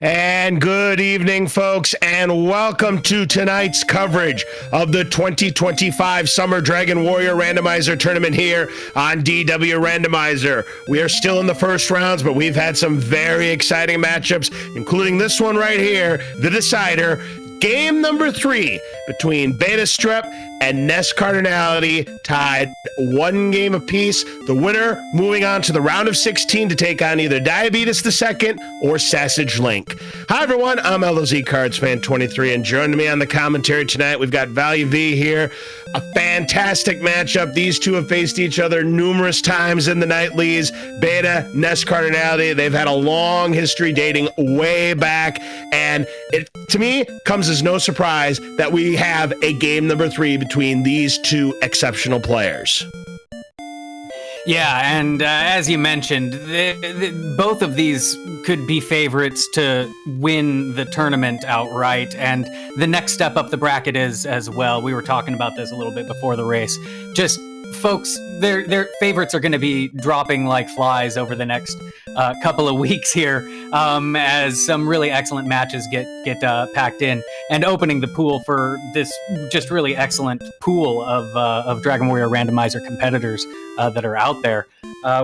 And good evening, folks, and welcome to tonight's coverage of the 2025 Summer Dragon Warrior Randomizer Tournament here on DWR Randomizer. We are still in the first rounds, but we've had some very exciting matchups, including this one right here, the decider. Game number 3 between Beta Strep and Nest Cardinality tied 1 game apiece. The winner moving on to the round of 16 to take on either Diabetes II or Sausage Link. Hi everyone, I'm LOZ Cards Fan 23, and joining me on the commentary tonight, we've got Value V here. A fantastic matchup. These two have faced each other numerous times in the nightlies. Beta, Nest Cardinality, they've had a long history dating way back, and it, to me, comes as no surprise that we have a game number 3 between these two exceptional players. Yeah, and as you mentioned, both of these could be favorites to win the tournament outright, and the next step up the bracket is as well. We were talking about this a little bit before the race. Just folks, their favorites are going to be dropping like flies over the next couple of weeks here, as some really excellent matches get packed in, and opening the pool for this just really excellent pool of Dragon Warrior Randomizer competitors that are out there.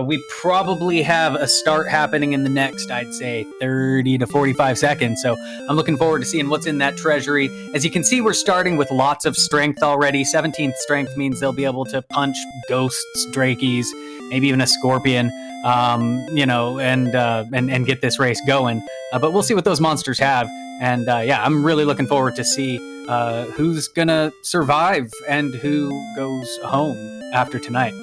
We probably have a start happening in the next, I'd say, 30 to 45 seconds. So I'm looking forward to seeing what's in that treasury. As you can see, we're starting with lots of strength already. 17th strength means they'll be able to punch ghosts, drakies, maybe even a scorpion, and get this race going. But we'll see what those monsters have. And yeah, I'm really looking forward to see who's gonna survive and who goes home after tonight.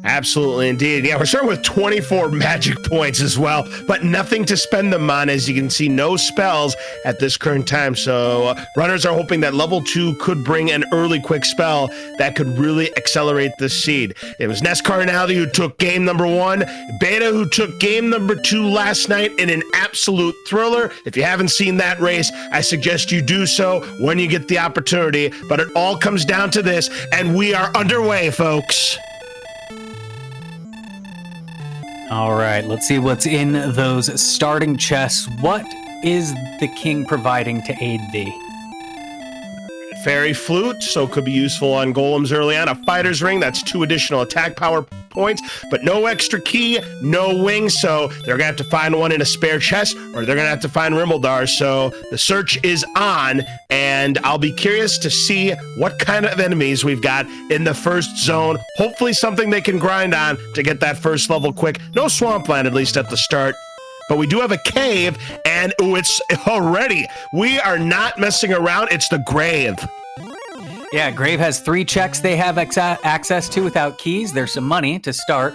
Absolutely, indeed. Yeah, we're starting with 24 magic points as well, but nothing to spend them on. As you can see, no spells at this current time. So runners are hoping that level 2 could bring an early quick spell that could really accelerate this seed. It was Nest Cardinality who took game number 1, Beta who took game number 2 last night in an absolute thriller. If you haven't seen that race, I suggest you do so when you get the opportunity. But it all comes down to this, and we are underway, folks. All right, let's see what's in those starting chests. What is the king providing to aid thee? Fairy Flute, so could be useful on golems early on. A Fighter's Ring, that's 2 additional attack power points, but no extra key, no wings, so they're gonna have to find one in a spare chest, or they're gonna have to find Rimmildar. So the search is on, and I'll be curious to see what kind of enemies we've got in the first zone. Hopefully something they can grind on to get that first level quick. No swampland, at least at the start. But we do have a cave, and it's already. We are not messing around. It's the grave. Yeah, Grave has 3 checks they have access to without keys. There's some money to start.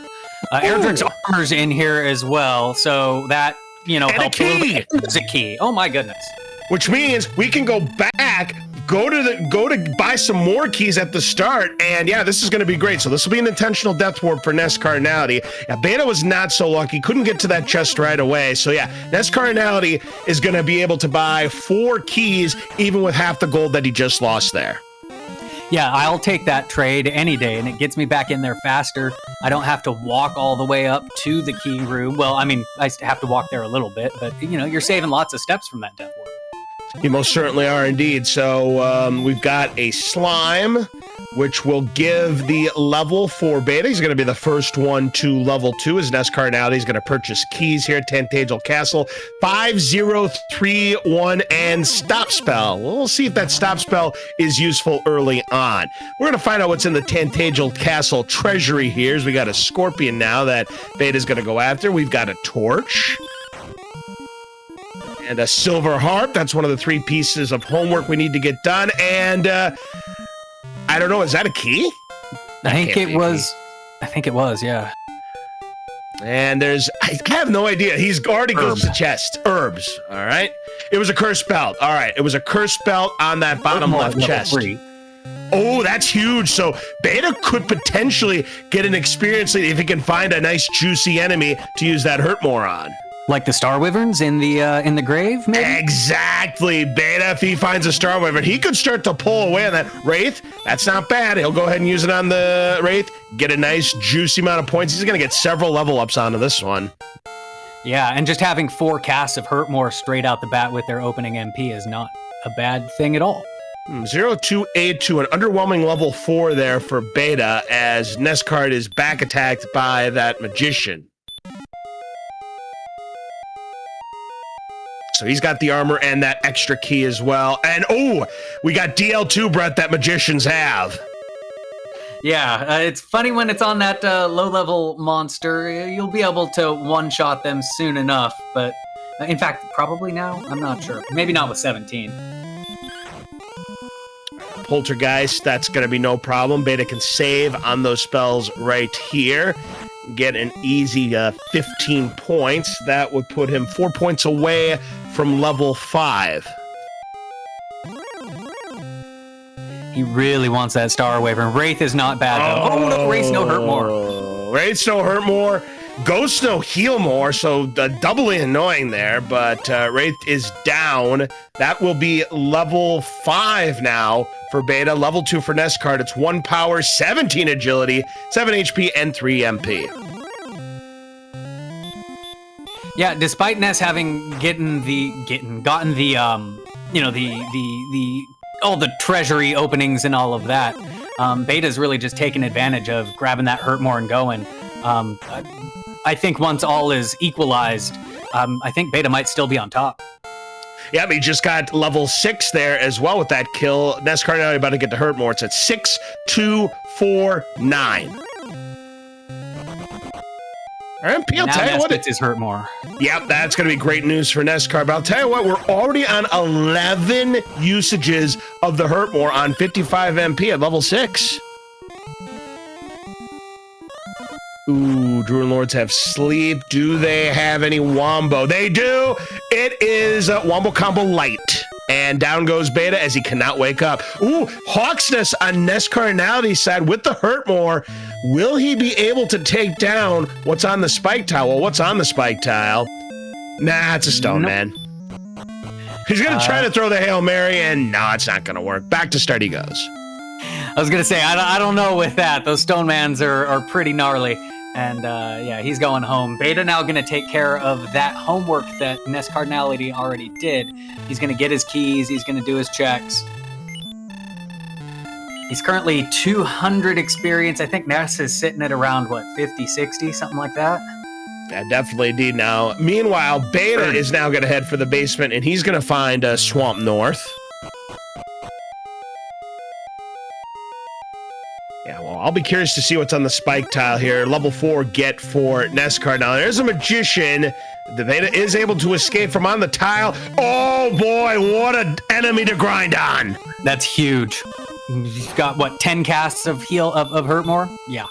Erdrick's Armor's in here as well, so that, helps a little bit. There's a key. Oh my goodness. Which means we can go back, go to buy some more keys at the start, and yeah, this is going to be great. So this will be an intentional death warp for Nest Cardinality. Yeah, Beta was not so lucky, couldn't get to that chest right away. So yeah, Nest Cardinality is going to be able to buy 4 keys, even with half the gold that he just lost there. Yeah, I'll take that trade any day, and it gets me back in there faster. I don't have to walk all the way up to the key room. Well, I mean, I have to walk there a little bit, but, you're saving lots of steps from that death warp. You most certainly are indeed. So we've got a slime, which will give the level for Beta. He's going to be the first one to level 2. His Nest Cardinality is going to purchase keys here. Tantagel Castle, 5031, and Stop Spell. We'll see if that Stop Spell is useful early on. We're going to find out what's in the Tantagel Castle treasury here. We got a Scorpion now that Beta's going to go after. We've got a Torch. And a Silver Harp. That's one of the 3 pieces of homework we need to get done. And I don't know, is that a key? I think it was, yeah. And I have no idea. He's already goes to the chest. Herbs, all right? It was a cursed belt. All right, it was a cursed belt on that bottom left chest. 3. Oh, that's huge. So Beta could potentially get an experience if he can find a nice juicy enemy to use that hurt more on. Like the Star Wyverns in the grave, maybe? Exactly. Beta, if he finds a Star Wyvern, he could start to pull away on that Wraith. That's not bad. He'll go ahead and use it on the Wraith, get a nice juicy amount of points. He's going to get several level ups onto this one. Yeah, and just having 4 casts of Hurtmore straight out the bat with their opening MP is not a bad thing at all. 0282, an underwhelming level 4 there for Beta as Nescard is back attacked by that Magician. So he's got the armor and that extra key as well. And we got DL2, Brett, that Magicians have. Yeah, it's funny when it's on that low-level monster. You'll be able to one-shot them soon enough, but in fact, probably now? I'm not sure. Maybe not with 17. Poltergeist, that's going to be no problem. Beta can save on those spells right here. Get an easy 15 points. That would put him 4 points away from level 5. He really wants that Star Waver. Wraith is not bad, though. Oh, no, Wraith's no hurt more. Wraith's no hurt more. Ghost no heal more, so doubly annoying there, but Wraith is down. That will be level 5 now for Beta. Level 2 for Nescard. It's 1 power, 17 agility, 7 HP, and 3 MP. Yeah, despite Ness having gotten the all the treasury openings and all of that, Beta's really just taking advantage of grabbing that hurt more and going. I think once all is equalized, I think Beta might still be on top. Yeah, he just got level 6 there as well with that kill. Nescard now about to get to hurt more. It's at 6, 2, 4, 9. MP, I'll tell you what, it is hurt more. Yep, that's going to be great news for Nescard. But I'll tell you what, we're already on 11 usages of the hurt more on 55 MP at level 6. Ooh, Druid Lords have sleep. Do they have any Wombo? They do. It is Wombo Combo Light. And down goes Beta as he cannot wake up. Ooh, Hawksness on Nescarnality's side with the Hurtmore. Will he be able to take down what's on the spike tile? Well, what's on the spike tile? Nah, it's a stone, man. He's going to try to throw the Hail Mary, and no, it's not going to work. Back to start he goes. I was going to say, I don't know with that. Those stone mans are pretty gnarly. And yeah, he's going home. Beta now going to take care of that homework that Nescarnality already did. He's going to get his keys. He's going to do his checks. He's currently 200 experience. I think Ness is sitting at around, 50, 60, something like that? Yeah, definitely indeed now. Meanwhile, Beta is now going to head for the basement, and he's going to find Swamp North. Yeah, well, I'll be curious to see what's on the spike tile here. Level 4 get for Nescard. Now, there's a Magician. The Beta is able to escape from on the tile. Oh, boy, what an enemy to grind on. That's huge. You've got, 10 casts of heal of Hurtmore? Yeah.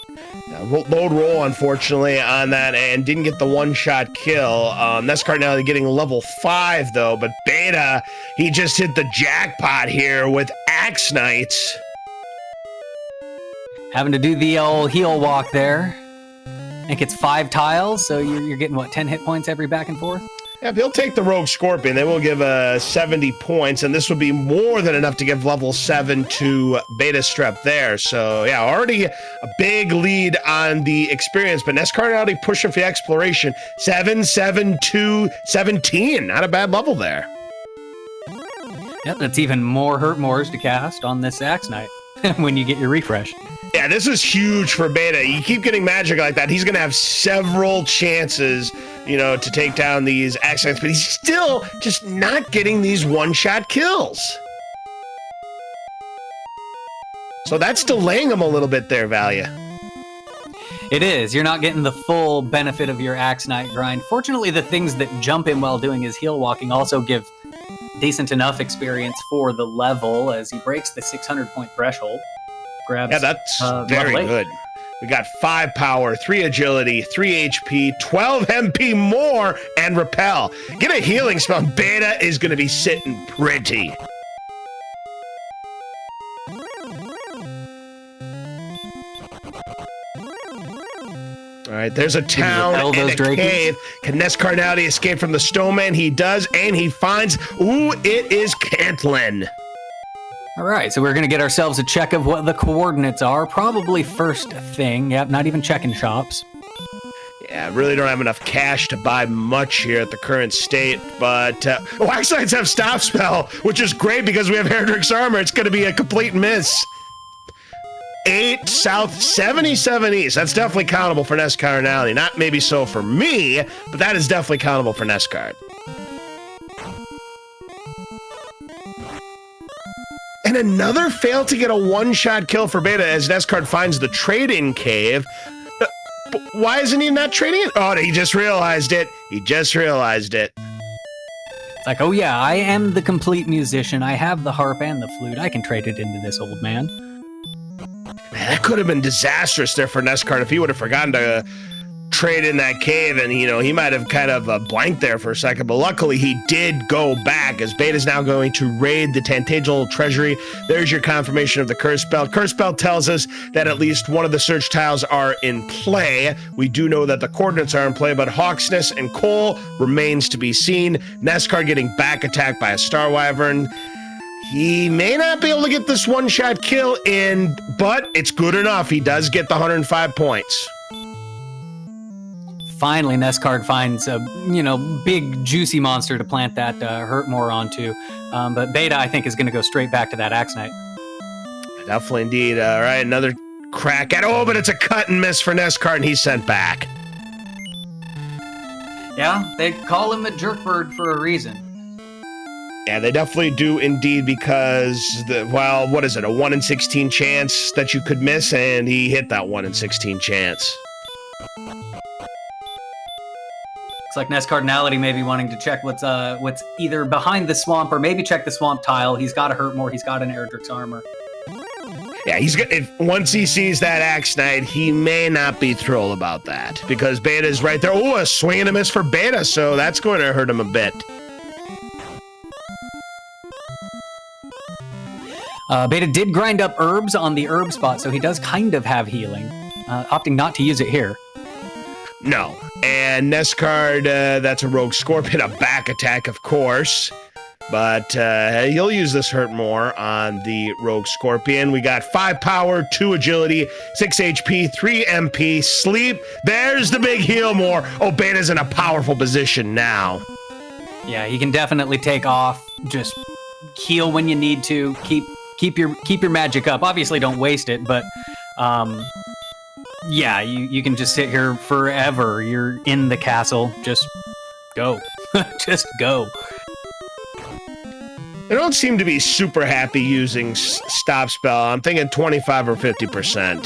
Load roll, unfortunately, on that, and didn't get the one-shot kill. Nescard now getting level 5, though, but Beta, he just hit the jackpot here with Axe Knights. Having to do the old heel walk there. I think it's 5 tiles, so you're getting, 10 hit points every back and forth? Yeah, if he'll take the Rogue Scorpion, they will give 70 points, and this would be more than enough to give level 7 to Beta Strep there. So, yeah, already a big lead on the experience, but Nescarnality pushing for the exploration. 7, 7, 2, 17. Not a bad level there. Yep, that's even more Hurtmores to cast on this Axe Knight when you get your refresh. Yeah, this is huge for Beta. You keep getting magic like that, he's going to have several chances, to take down these Axe Knights, but he's still just not getting these one-shot kills. So that's delaying him a little bit there, Valia. It is. You're not getting the full benefit of your Axe Knight grind. Fortunately, the things that jump him while doing his heel walking also give decent enough experience for the level as he breaks the 600-point threshold. Yeah, that's very good. We got 5 power, 3 agility, 3 HP, 12 MP more, and repel. Get a healing spell. Beta is going to be sitting pretty. All right, there's a town and a cave. Can Nescarnality escape from the snowman? He does, and he finds, it is Cantlin. All right, so we're going to get ourselves a check of what the coordinates are. Probably first thing. Yep, not even checking shops. Yeah, I really don't have enough cash to buy much here at the current state, but Wax Knights have Stop Spell, which is great because we have Herdrick's Armor. It's going to be a complete miss. 8 south, 77 east. That's definitely countable for Nest Cardinality. Not maybe so for me, but that is definitely countable for Nest Card. And another fail to get a one-shot kill for Beta as Nest Card finds the trade-in cave. But why isn't he not trading it? Oh, he just realized it. He just realized it. It's like, oh yeah, I am the complete musician. I have the harp and the flute. I can trade it into this old man. Man, that could have been disastrous there for Nest Card if he would have forgotten to trade in that cave, and he might have kind of blanked there for a second, but luckily he did go back as Beta's now going to raid the Tantageal Treasury. There's your confirmation of the Curse Spell. Curse Spell tells us that at least one of the search tiles are in play. We do know that the coordinates are in play, but Hawksness and Cole remains to be seen. Nest Card getting back attacked by a Star Wyvern. He may not be able to get this one-shot kill in, but it's good enough. He does get the 105 points. Finally, Nest Card finds a big juicy monster to plant that hurt more onto, but Beta I think is going to go straight back to that Axe Knight. Definitely indeed. All right, another crack at but it's a cut and miss for Nest Card, and he's sent back. Yeah, they call him a jerkbird for a reason. Yeah, they definitely do indeed because what is it? A 1 in 16 chance that you could miss, and he hit that 1 in 16 chance. Looks like Nest Cardinality may be wanting to check what's either behind the swamp or maybe check the swamp tile. He's got to hurt more. He's got an Erdrick's Armor. Yeah, once he sees that Axe Knight, he may not be thrilled about that because Beta's right there. Oh, a swing and a miss for Beta, so that's going to hurt him a bit. Beta did grind up herbs on the herb spot, so he does kind of have healing, opting not to use it here. No. And Nest Card, that's a Rogue Scorpion, a back attack, of course. But he'll use this hurt more on the Rogue Scorpion. We got 5 power, 2 agility, 6 HP, 3 MP, sleep. There's the big heal more. Oh, Beta's in a powerful position now. Yeah, he can definitely take off. Just heal when you need to. Keep your magic up. Obviously, don't waste it, but yeah, you can just sit here forever. You're in the castle. Just go. Just go. I don't seem to be super happy using Stop Spell. I'm thinking 25 or 50%.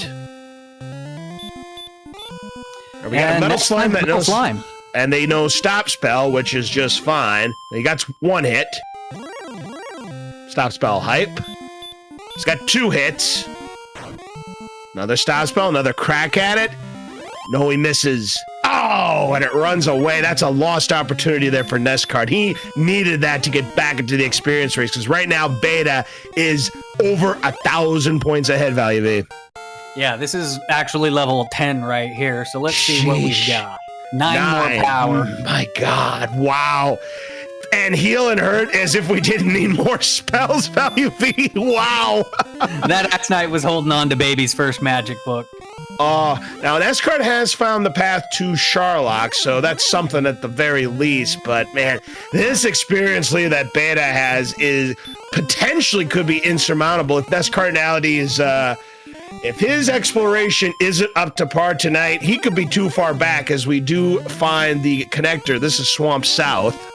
We got a Metal Slime that knows Slime. And they know Stop Spell, which is just fine. He got 1 hit. Stop Spell hype. He's got 2 hits. Another Stop Spell, another crack at it. No, he misses. Oh, and it runs away. That's a lost opportunity there for Nest Card. He needed that to get back into the experience race because right now Beta is over 1,000 points ahead, Value V. Yeah, this is actually level 10 right here. So let's see what we've got. 9 more power. Oh my God. Wow. And heal and hurt as if we didn't need more spells, Value V. Wow. That Axe Knight was holding on to Baby's first magic book. Now Nest Card has found the path to Sharlock, so that's something at the very least. But man, this experience lead that Beta has is potentially could be insurmountable if Nest Cardinality is if his exploration isn't up to par tonight. He could be too far back as we do find the connector. This is Swamp South.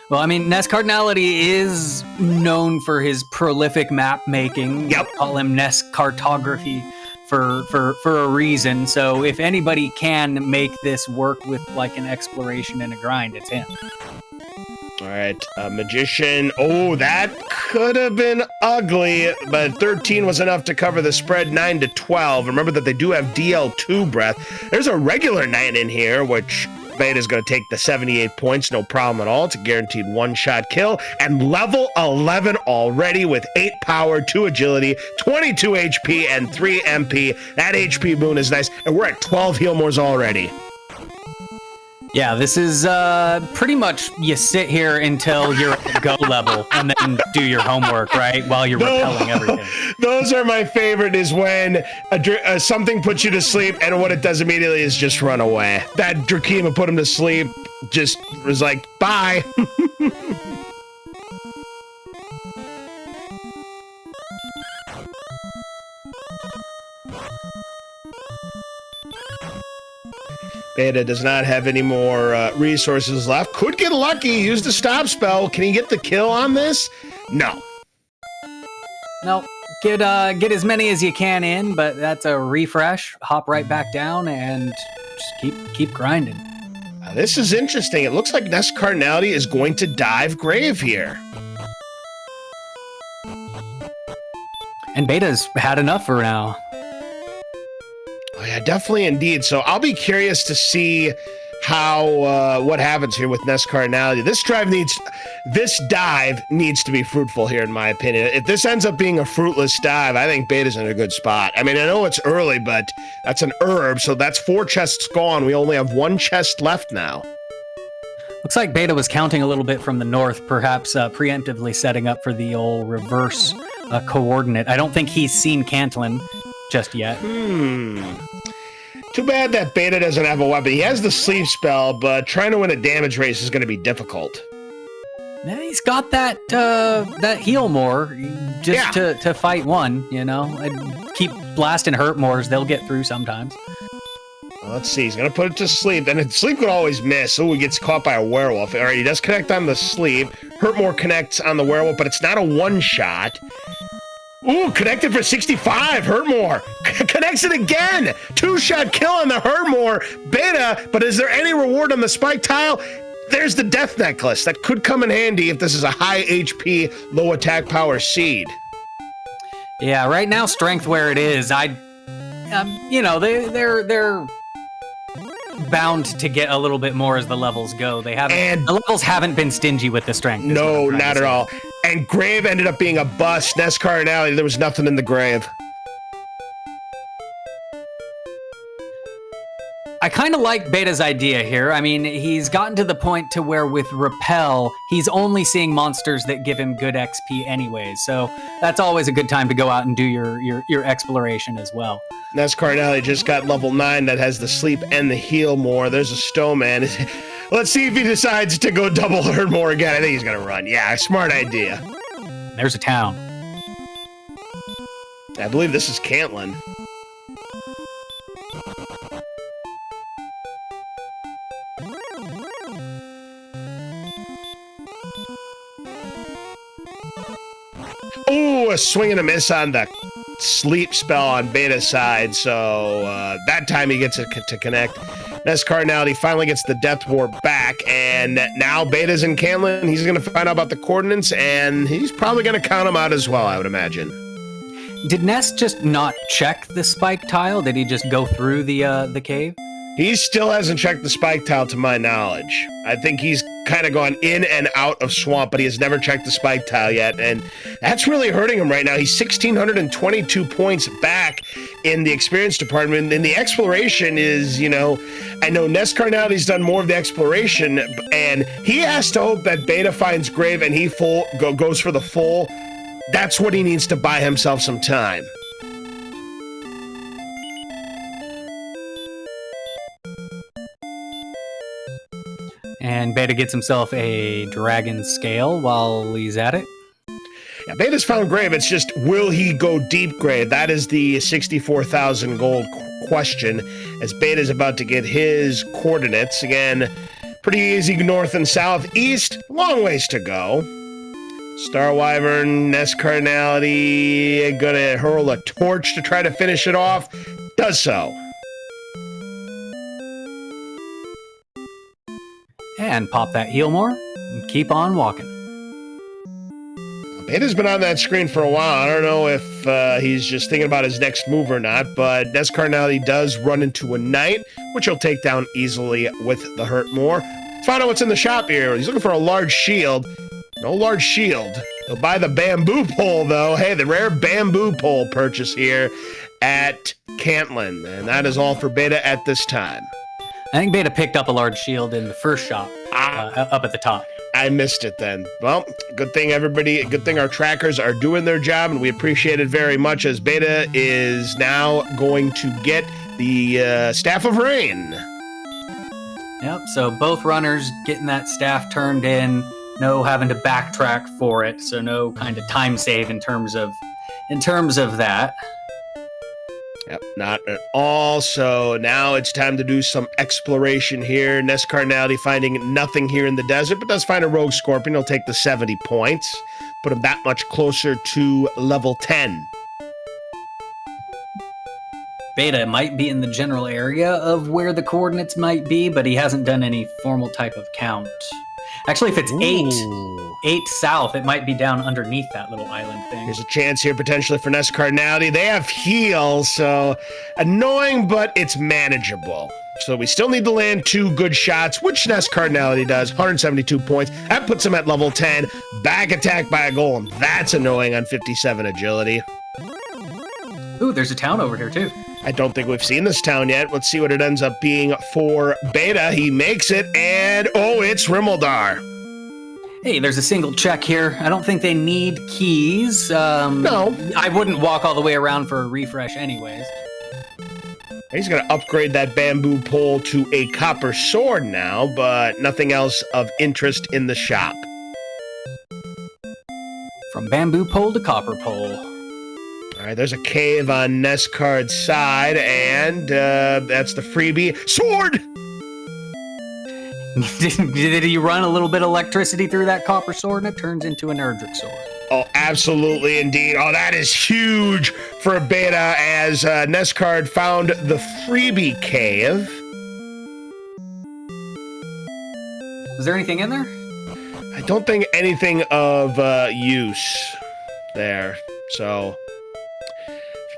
Well, I mean, Nest Cardinality is known for his prolific map making. Yep. We call him Nest Cartography for a reason. So if anybody can make this work with like an exploration and a grind, it's him. All right, Magician. Oh, that could have been ugly, but 13 was enough to cover the spread 9 to 12. Remember that they do have DL2 breath. There's a regular knight in here, which Beta's going to take the 78 points, no problem at all. It's a guaranteed one-shot kill. And level 11 already with 8 power, 2 agility, 22 HP, and 3 MP. That HP boon is nice. And we're at 12 heal mores already. Yeah, this is pretty much you sit here until you're at go level and then do your homework, right? While you're repelling everything. Those are my favorite, is when something puts you to sleep and what it does immediately is just run away. That Drakima put him to sleep, just was like, bye. Beta does not have any more resources left. Could get lucky, use the stop spell. Can he get the kill on this? No. No, get as many as you can in, but that's a refresh. Hop right back down and just keep grinding. This is interesting. It looks like Nest Cardinality is going to dive Grave here. And Beta's had enough for now. Oh, yeah, definitely indeed. So I'll be curious to see how what happens here with Nest Cardinality. This dive needs to be fruitful here, in my opinion. If this ends up being a fruitless dive, I think Beta's in a good spot. I mean, I know it's early, but that's an herb, so that's 4 chests gone. We only have 1 chest left now. Looks like Beta was counting a little bit from the north, perhaps preemptively setting up for the old reverse coordinate. I don't think he's seen Cantlin just yet. Too bad that Beta doesn't have a weapon. He has the sleep spell, but trying to win a damage race is going to be difficult. Yeah, he's got that heal more just to fight one, you know. And keep blasting hurt mores. They'll get through sometimes. Well, let's see. He's going to put it to sleep. And sleep could always miss. Oh, he ggets caught by a werewolf. All right, he does connect on the sleep. Hurtmore connects on the werewolf, but it's not a one-shot. Ooh, connected for 65. Hurtmore connects it again. 2-shot kill on the Hurtmore. Beta, but is there any reward on the spike tile? There's the death necklace. That could come in handy if this is a high HP, low attack power seed. Yeah, right now strength where it is. You know, they're bound to get a little bit more as the levels go. The levels haven't been stingy with the strength. No, not at all. And Grave ended up being a bust. Nest Cardinality, there was nothing in the grave. I kind of like Beta's idea here. I mean, he's gotten to the point to where with Repel, he's only seeing monsters that give him good XP anyways. So that's always a good time to go out and do your exploration as well. Nest Cardinality just got level 9 that has the sleep and the heal more. There's a Snowman. Let's see if he decides to go double herd more again. I think he's going to run. Yeah, smart idea. There's a town. I believe this is Cantlin. Ooh, a swing and a miss on the sleep spell on Beta's side. So that time he gets it to connect. Nest Cardinality finally gets the Death Warp back, and now Beta's in Cantlin. He's going to find out about the coordinates, and he's probably going to count them out as well, I would imagine. Did Nest just not check the spike tile? Did he just go through the cave? He still hasn't checked the spike tile, to my knowledge. I think he's kind of gone in and out of swamp, but he has never checked the spike tile yet, and that's really hurting him right now. He's 1,622 points back in the experience department, and the exploration is, you know, I know Nest Cardinality's done more of the exploration, and he has to hope that Beta finds Grave and he goes for the full. That's what he needs to buy himself some time. And Beta gets himself a dragon scale while he's at it. Yeah, Beta's found Grave. It's just, will he go deep Grave? That is the 64,000 gold question, as Beta's about to get his coordinates. Again, pretty easy north and south. East, long ways to go. Star Wyvern, Nest Cardinality, gonna hurl a torch to try to finish it off. Does so. And pop that heal more and keep on walking. Beta's been on that screen for a while. I don't know if he's just thinking about his next move or not, but Nest Cardinality does run into a knight, which he'll take down easily with the Hurtmore. Let's find out what's in the shop here. He's looking for a large shield. No large shield. He'll buy the bamboo pole, though. Hey, the rare bamboo pole purchase here at Cantlin. And that is all for Beta at this time. I think Beta picked up a large shield in the first shot up at the top. I missed it then. Well, good thing our trackers are doing their job, and we appreciate it very much, as Beta is now going to get the Staff of Rain. Yep, so both runners getting that staff turned in, no having to backtrack for it, so no kind of time save in terms of that. Yep, not at all. So now it's time to do some exploration here. Nest Cardinality finding nothing here in the desert, but does find a Rogue Scorpion. He'll take the 70 points, put him that much closer to level 10. Beta might be in the general area of where the coordinates might be, but he hasn't done any formal type of count. Actually, if it's eight south, it might be down underneath that little island thing. There's a chance here potentially for Nest Cardinality. They have heal, so annoying, but it's manageable. So we still need to land 2 good shots, which Nest Cardinality does, 172 points. That puts him at level 10. Back attack by a golem. That's annoying on 57 agility. Ooh, there's a town over here, too. I don't think we've seen this town yet. Let's see what it ends up being for Beta. He makes it, and it's Rimuldar. Hey, there's a single check here. I don't think they need keys. No. I wouldn't walk all the way around for a refresh anyways. He's going to upgrade that bamboo pole to a copper sword now, but nothing else of interest in the shop. From bamboo pole to copper pole. All right, there's a cave on Nestcard's side, and that's the freebie. Sword! Did he run a little bit of electricity through that copper sword, and it turns into an Erdrick sword? Oh, absolutely, indeed. Oh, that is huge for Beta, as Nestcard found the freebie cave. Was there anything in there? I don't think anything of use there, so...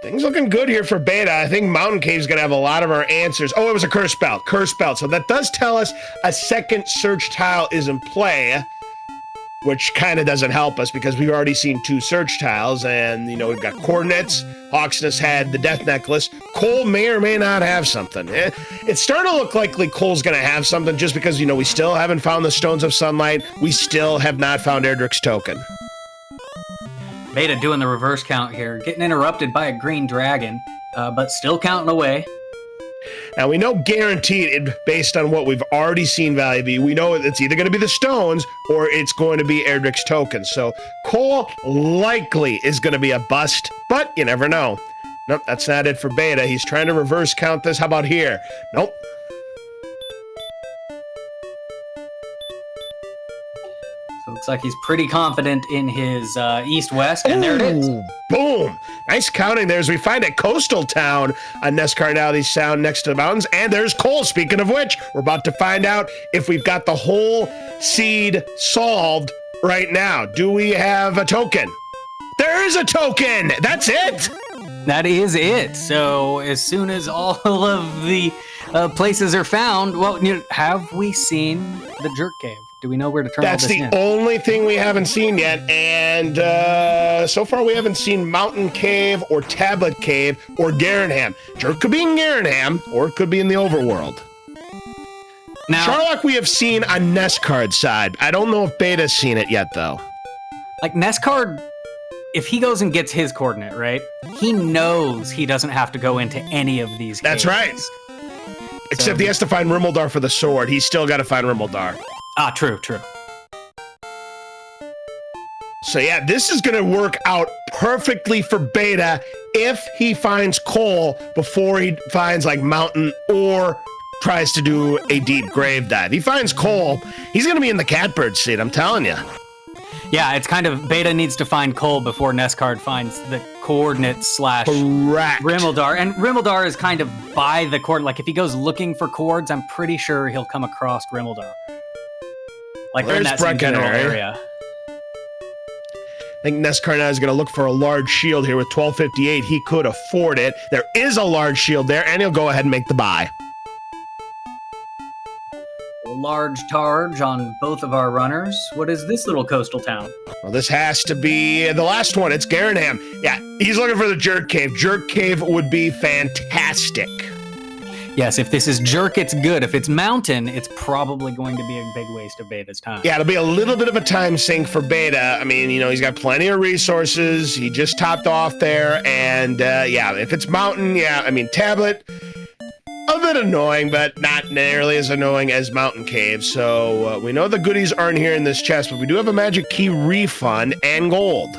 Things looking good here for Beta. I think Mountain Cave's going to have a lot of our answers. Oh, it was a curse belt. Curse belt. So that does tell us a second search tile is in play, which kind of doesn't help us because we've already seen 2 search tiles, and, we've got coordinates. Hawksness had the death necklace. Cole may or may not have something. It's starting to look likely Cole's going to have something just because, we still haven't found the Stones of Sunlight. We still have not found Erdrick's token. Beta doing the reverse count here, getting interrupted by a green dragon, but still counting away. Now, we know guaranteed, based on what we've already seen value be, we know it's either going to be the stones or it's going to be Erdrick's token. So Cole likely is going to be a bust, but you never know. Nope, that's not it for Beta. He's trying to reverse count this. How about here? Nope. So it looks like he's pretty confident in his east-west, and there it is. Boom! Nice counting there as we find a coastal town on Nest Cardinality's Sound next to the mountains. And there's Cole. Speaking of which, we're about to find out if we've got the whole seed solved right now. Do we have a token? There is a token! That's it! That is it. So as soon as all of the places are found, well, have we seen the Jerk Cave? Do we know where to turn all this in? That's the only thing we haven't seen yet, and so far we haven't seen Mountain Cave or Tablet Cave or Garanham. Jerk could be in Garanham, or it could be in the overworld. Now, Charlock we have seen on Nestcard's side. I don't know if Beta's seen it yet, though. Like, Nestcard, if he goes and gets his coordinate, right, he knows he doesn't have to go into any of these caves. That's right. Except he has to find Rimuldar for the sword. He's still got to find Rimuldar. Ah, true. So yeah, this is going to work out perfectly for Beta if he finds Cole before he finds like Mountain or tries to do a deep grave dive. He finds Cole, he's going to be in the catbird seat, I'm telling you. Yeah, it's kind of Beta needs to find Cole before Nestcard finds the coordinates / Rimuldar. And Rimuldar is kind of by the cord. Like if he goes looking for chords, I'm pretty sure he'll come across Rimuldar. Like in that same general area. I think Nestcard is going to look for a large shield here with 1258. He could afford it. There is a large shield there, and he'll go ahead and make the buy. A large targe on both of our runners. What is this little coastal town? Well, this has to be the last one. It's Garanham. Yeah, he's looking for the Jerk Cave. Jerk Cave would be fantastic. Yes, if this is jerk, it's good. If it's mountain, it's probably going to be a big waste of Beta's time. Yeah, it'll be a little bit of a time sink for Beta. I mean, he's got plenty of resources. He just topped off there. And yeah, if it's mountain, tablet, a bit annoying, but not nearly as annoying as mountain cave. So we know the goodies aren't here in this chest, but we do have a magic key refund and gold.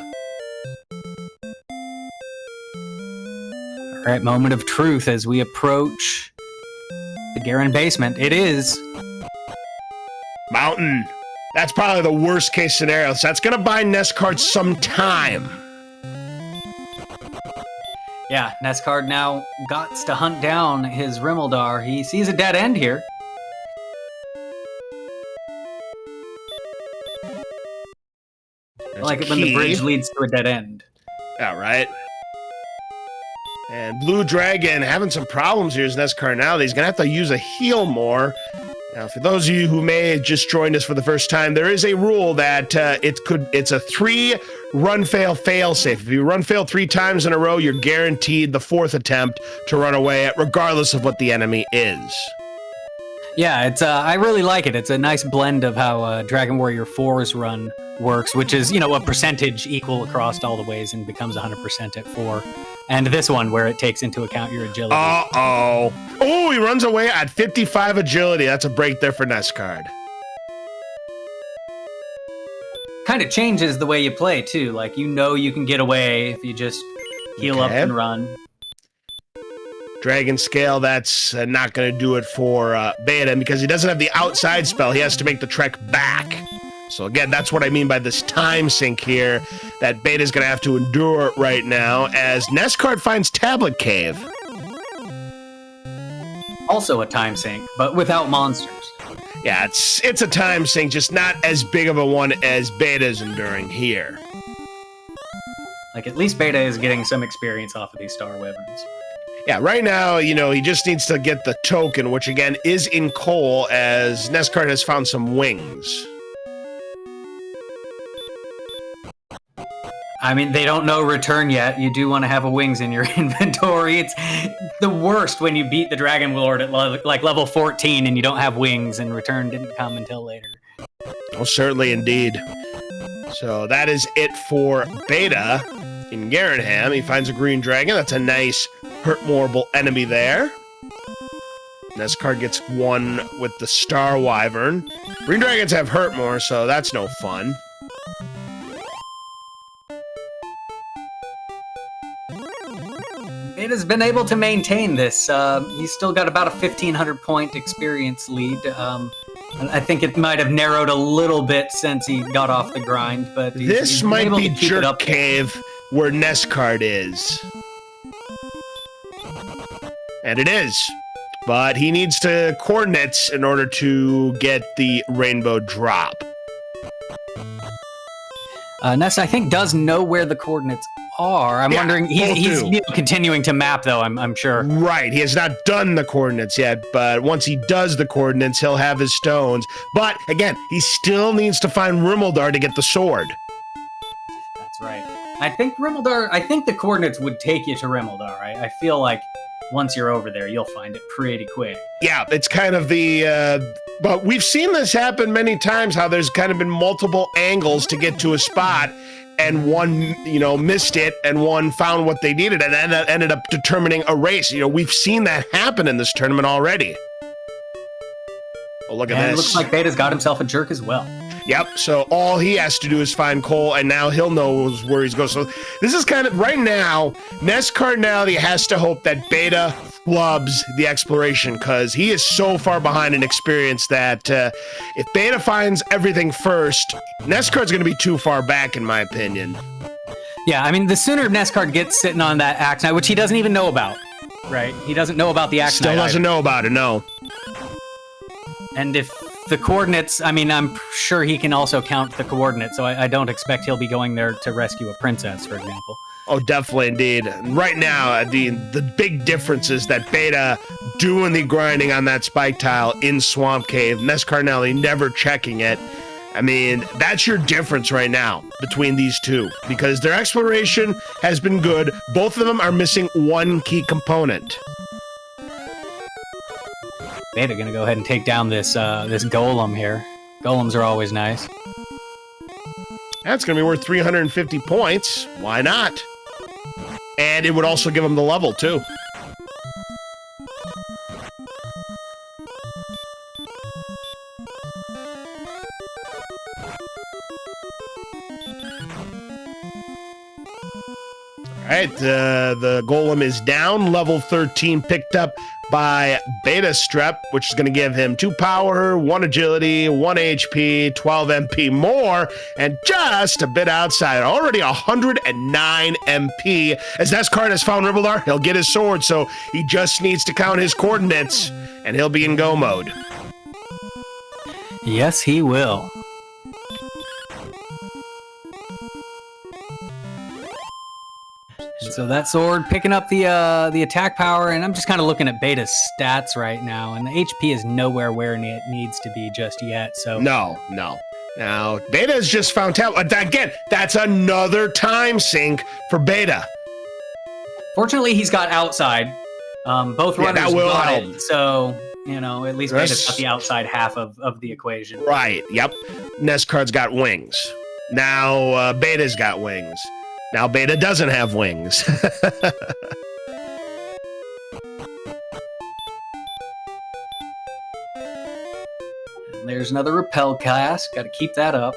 All right, moment of truth as we approach the Garen basement. It is mountain. That's probably the worst case scenario. So that's going to buy Neskard some time. Yeah, Neskard now gots to hunt down his Rimmildar. He sees a dead end here. I like it when the bridge leads to a dead end. Yeah, right. And Blue Dragon having some problems here is Neskard now. He's going to have to use a heal more. Now, for those of you who may have just joined us for the first time, there is a rule that it's a 3 run fail safe. If you run fail 3 times in a row, you're guaranteed the 4th attempt to run away at, regardless of what the enemy is. Yeah, it's I really like it. It's a nice blend of how Dragon Warrior 4's run works, which is, a percentage equal across all the ways and becomes 100% at 4. And this one, where it takes into account your agility. Uh-oh. Oh, he runs away at 55 agility. That's a break there for Neskard. Kind of changes the way you play, too. Like, you can get away if you just heal up and run. Dragon Scale, that's not going to do it for Beta, because he doesn't have the outside spell. He has to make the trek back. So again, that's what I mean by this time sink here that Beta's going to have to endure right now as Neskard finds Tablet Cave. Also a time sink, but without monsters. Yeah, it's a time sink, just not as big of a one as Beta's enduring here. Like, at least Beta is getting some experience off of these Star Wyverns. Yeah, right now, he just needs to get the token, which again is in coal, as Neskard has found some wings. I mean, they don't know return yet. You do want to have a wings in your inventory. It's the worst when you beat the Dragon Lord at level 14 and you don't have wings and return didn't come until later. Oh, certainly indeed. So that is it for Beta in Garanham. He finds a green dragon. That's a nice hurt-moreable enemy there. Neskard gets one with the Star Wyvern. Green dragons have hurt more, so that's no fun. It has been able to maintain this. He's still got about a 1,500 point experience lead. I think it might have narrowed a little bit since he got off the grind, but this might be Jerk Cave where Neskard is. And it is. But he needs to coordinates in order to get the rainbow drop. Ness, I think, does know where the coordinates are. I'm wondering, he's continuing to map, though, I'm sure. Right, he has not done the coordinates yet, but once he does the coordinates, he'll have his stones. But, again, he still needs to find Rimmildar to get the sword. That's right. I think the coordinates would take you to Rimmildar. I feel like once you're over there, you'll find it pretty quick. Yeah, it's kind of the... but we've seen this happen many times, how there's kind of been multiple angles to get to a spot, and one, missed it, and one found what they needed, and then that ended up determining a race. We've seen that happen in this tournament already. Oh, look at this. It looks like Beta's got himself a jerk as well. Yep, so all he has to do is find Cole, and now he'll know where he's going. So this is kind of, right now, Neskard now has to hope that Beta flubs the exploration, because he is so far behind in experience that if Beta finds everything first, Neskard's going to be too far back, in my opinion. Yeah, I mean, the sooner Neskard gets sitting on that Axe Knight, which he doesn't even know about, right? He doesn't know about the Axe Knight. Still doesn't know about it, no. And if the coordinates, I mean, I'm sure he can also count the coordinates, so I don't expect he'll be going there to rescue a princess, for example. Oh, definitely, indeed. Right now, the big difference is that Beta doing the grinding on that spike tile in Swamp Cave, Neskard never checking it. I mean, that's your difference right now between these two, because their exploration has been good. Both of them are missing one key component. Beta gonna go ahead and take down this this golem here. Golems are always nice. That's going to be worth 350 points. Why not? And it would also give him the level, too. All right, the golem is down. Level 13 picked up by Beta Strep, which is going to give him 2 power, 1 agility, 1 HP, 12 MP more, and just a bit outside. Already 109 MP. As Nescard has found Ribaldar, he'll get his sword, so he just needs to count his coordinates, and he'll be in go mode. Yes, he will. So that sword picking up the attack power, and I'm just kind of looking at Beta's stats right now, and the HP is nowhere where it needs to be just yet. So no. Now Beta has just found talent again. That's another time sink for Beta. Fortunately, he's got outside. Both runners that will got help. it, so at least Beta's got the outside half of the equation. Right. Yep. Nescard's got wings. Now Beta's got wings. Now Beta doesn't have wings. There's another Repel cast. Got to keep that up.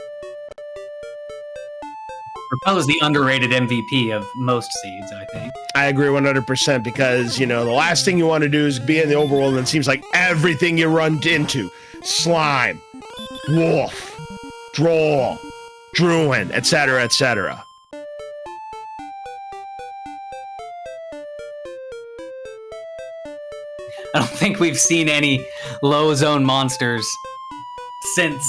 Repel is the underrated MVP of most seeds, I think. I agree 100% because, the last thing you want to do is be in the overworld, and it seems like everything you run into, slime, wolf, droll, druid, etc., etc. I don't think we've seen any low zone monsters since,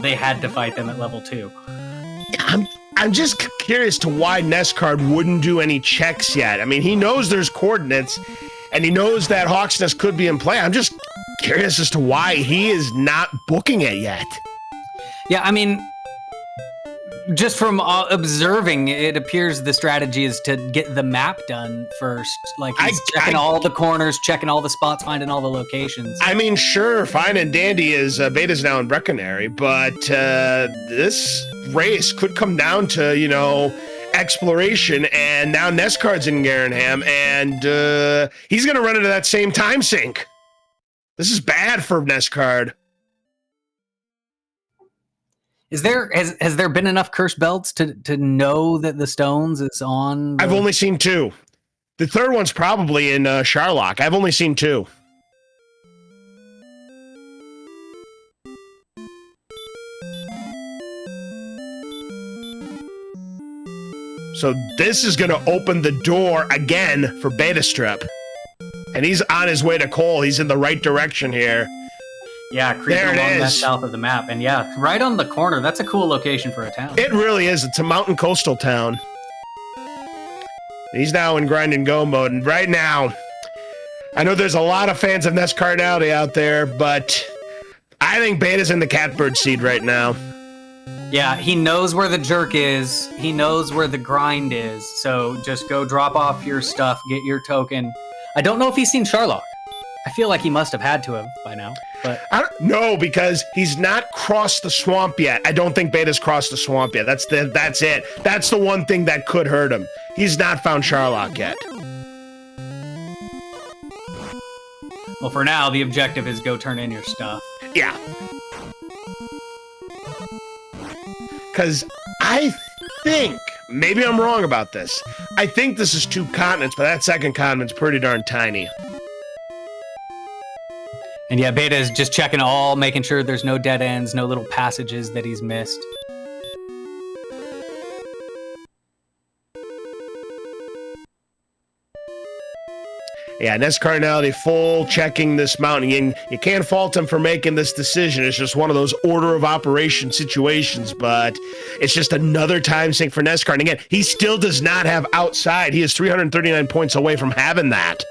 they had to fight them at level 2. I'm just curious to why Nescard wouldn't do any checks yet. I mean, he knows there's coordinates, and he knows that Hawksnest could be in play. I'm just curious as to why he is not booking it yet. Yeah, I mean, just from observing, it appears the strategy is to get the map done first. Like, he's checking all the corners, checking all the spots, finding all the locations. I mean, sure, fine and dandy is Beta's now in Brecconary, but this race could come down to, exploration, and now Nescard's in Garanham, and he's going to run into that same time sink. This is bad for Nescard. Has there been enough cursed belts to know that the stones is on? I've only seen 2. The third one's probably in Charlock. I've only seen 2. So this is going to open the door again for Beta Strip. And he's on his way to Cole. He's in the right direction here. Yeah, creeping along that south of the map. And yeah, right on the corner. That's a cool location for a town. It really is. It's a mountain coastal town. He's now in grind and go mode. And right now, I know there's a lot of fans of Nescardality out there, but I think Beta's in the catbird seed right now. Yeah, he knows where the jerk is. He knows where the grind is. So just go drop off your stuff, get your token. I don't know if he's seen Charlock. I feel like he must have had to have by now. But I don't know, because he's not crossed the swamp yet. I don't think Beta's crossed the swamp yet. That's it. That's the one thing that could hurt him. He's not found Charlock yet. Well, for now, the objective is go turn in your stuff. Yeah. Because I think, maybe I'm wrong about this, I think this is 2 continents, but that second continent's pretty darn tiny. And yeah, Beta is just checking making sure there's no dead ends, no little passages that he's missed. Yeah, Nescardality full checking this mountain. You can't fault him for making this decision. It's just one of those order of operation situations, but it's just another time sink for Nescard. And again, he still does not have outside. He is 339 points away from having that.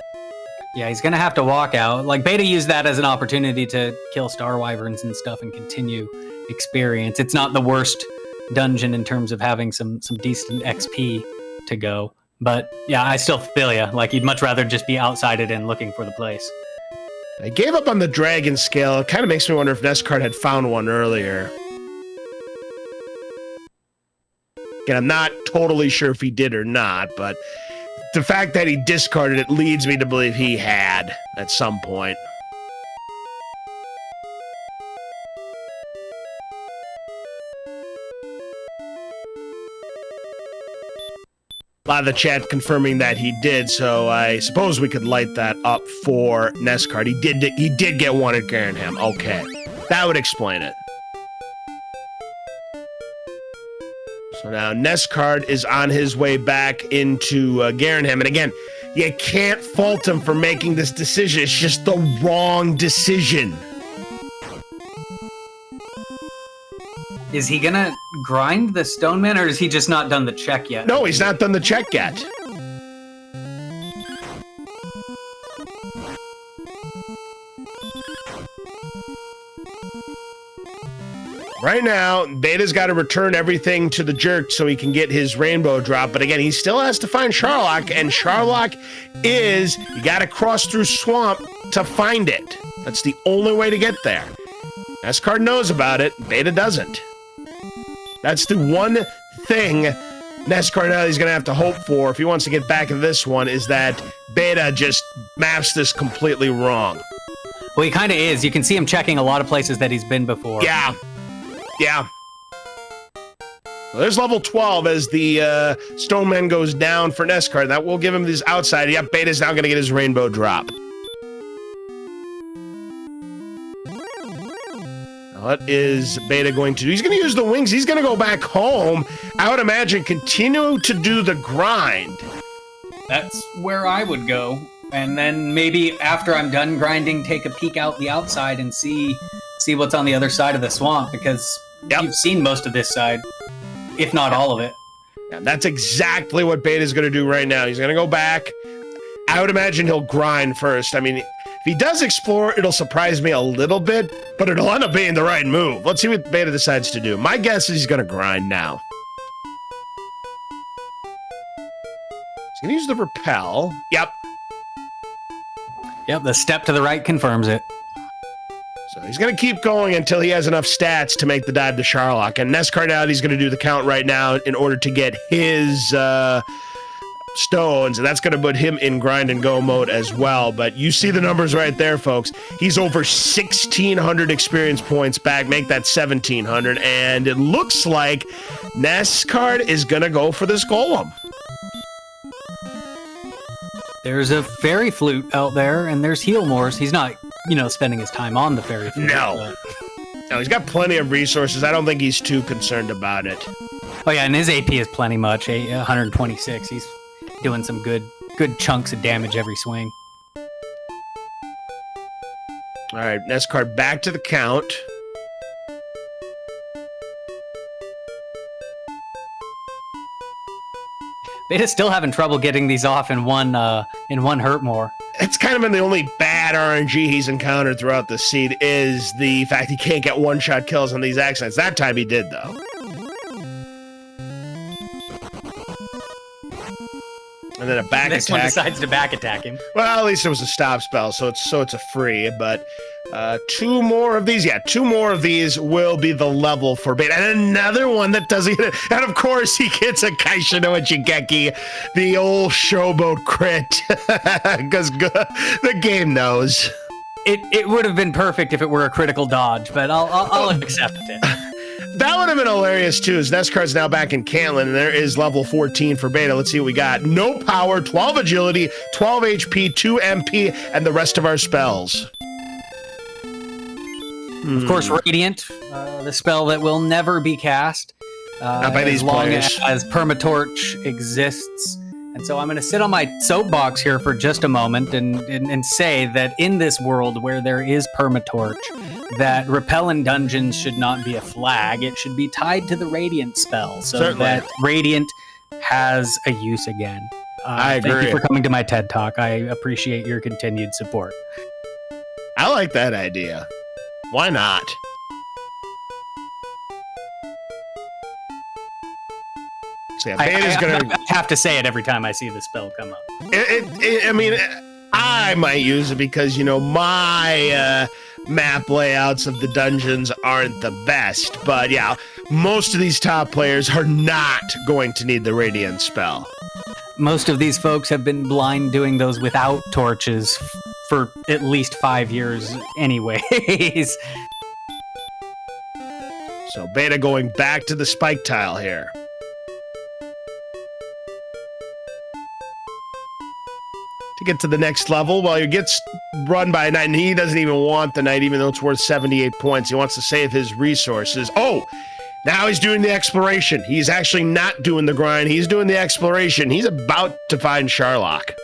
Yeah, he's going to have to walk out. Like, Beta used that as an opportunity to kill Star Wyverns and stuff and continue experience. It's not the worst dungeon in terms of having some decent XP to go. But, yeah, I still feel ya. Like, you'd much rather just be outside it and looking for the place. I gave up on the dragon scale. It kind of makes me wonder if Nescard had found one earlier. Again, I'm not totally sure if he did or not, but the fact that he discarded it leads me to believe he had at some point. A lot of the chat confirming that he did, so I suppose we could light that up for Nescard. He did get one at Garanham. Okay, that would explain it. So now Nescard is on his way back into Garanham, and again, you can't fault him for making this decision. It's just the wrong decision. Is he gonna grind the Stoneman, or is he just not done the check yet? No, he's not done the check yet. Right now, Beta's got to return everything to the Jerk so he can get his rainbow drop. But again, he still has to find Charlock, and Charlock is, you got to cross through Swamp to find it. That's the only way to get there. Nescard knows about it, Beta doesn't. That's the one thing Nescard now he's going to have to hope for if he wants to get back in this one, is that Beta just maps this completely wrong. Well, he kind of is. You can see him checking a lot of places that he's been before. Yeah. Yeah. Well, there's level 12 as the Stoneman goes down for Nescard. That will give him this outside. Yep, Beta's now going to get his rainbow drop. What is Beta going to do? He's going to use the wings. He's going to go back home. I would imagine continue to do the grind. That's where I would go. And then maybe after I'm done grinding, take a peek out the outside and see what's on the other side of the swamp, because you've seen most of this side, if not all of it. Yeah, that's exactly what Beta's going to do right now. He's going to go back. I would imagine he'll grind first. I mean, if he does explore, it'll surprise me a little bit, but it'll end up being the right move. Let's see what Beta decides to do. My guess is he's going to grind now. He's going to use the repel. Yep. Yep, the step to the right confirms it. So he's going to keep going until he has enough stats to make the dive to Charlock. And Nescard out, he's going to do the count right now in order to get his stones, and that's going to put him in grind and go mode as well. But you see the numbers right there, folks. He's over 1,600 experience points back, make that 1,700, and it looks like Nescard is going to go for this golem. There's a fairy flute out there, and there's Healmores. He's not, spending his time on the fairy flute. No, he's got plenty of resources. I don't think he's too concerned about it. Oh yeah, and his AP is plenty much, 126. He's doing some good chunks of damage every swing. All right, Nescard back to the count. Beta's still having trouble getting these off in one hurt more. It's kind of been the only bad RNG he's encountered throughout the seed, is the fact he can't get one-shot kills on these accents. That time he did, though. And then a back this attack. This one decides to back attack him. Well, at least it was a stop spell, so it's a free. But two more of these. Yeah, two more of these will be the level for Beta. And another one that doesn't get it. And of course, he gets a Kaisha no Ichigeki, the old showboat crit. Because the game knows. It would have been perfect if it were a critical dodge, but I'll accept it. That would have been hilarious, too, as Nescard's now back in Cantlin, and there is level 14 for Beta. Let's see what we got. No power, 12 agility, 12 HP, 2 MP, and the rest of our spells. Of course, Radiant, the spell that will never be cast. Not by these as long players. as Permatorch exists. And so I'm going to sit on my soapbox here for just a moment and say that in this world where there is Permatorch, that Repel in dungeons should not be a flag. It should be tied to the Radiant spell so Certainly. that Radiant has a use again. I agree. Thank you for coming to my TED Talk. I appreciate your continued support. I like that idea. Why not? So yeah, Beta's I gonna have to say it every time I see the spell come up. I mean, I might use it because, my map layouts of the dungeons aren't the best. But yeah, most of these top players are not going to need the Radiant spell. Most of these folks have been blind doing those without torches for at least 5 years anyways. So Beta going back to the spike tile here. To get to the next level, well, he gets run by a knight, and he doesn't even want the knight, even though it's worth 78 points. He wants to save his resources. Oh, now he's doing the exploration. He's actually not doing the grind. He's doing the exploration. He's about to find Sharlock.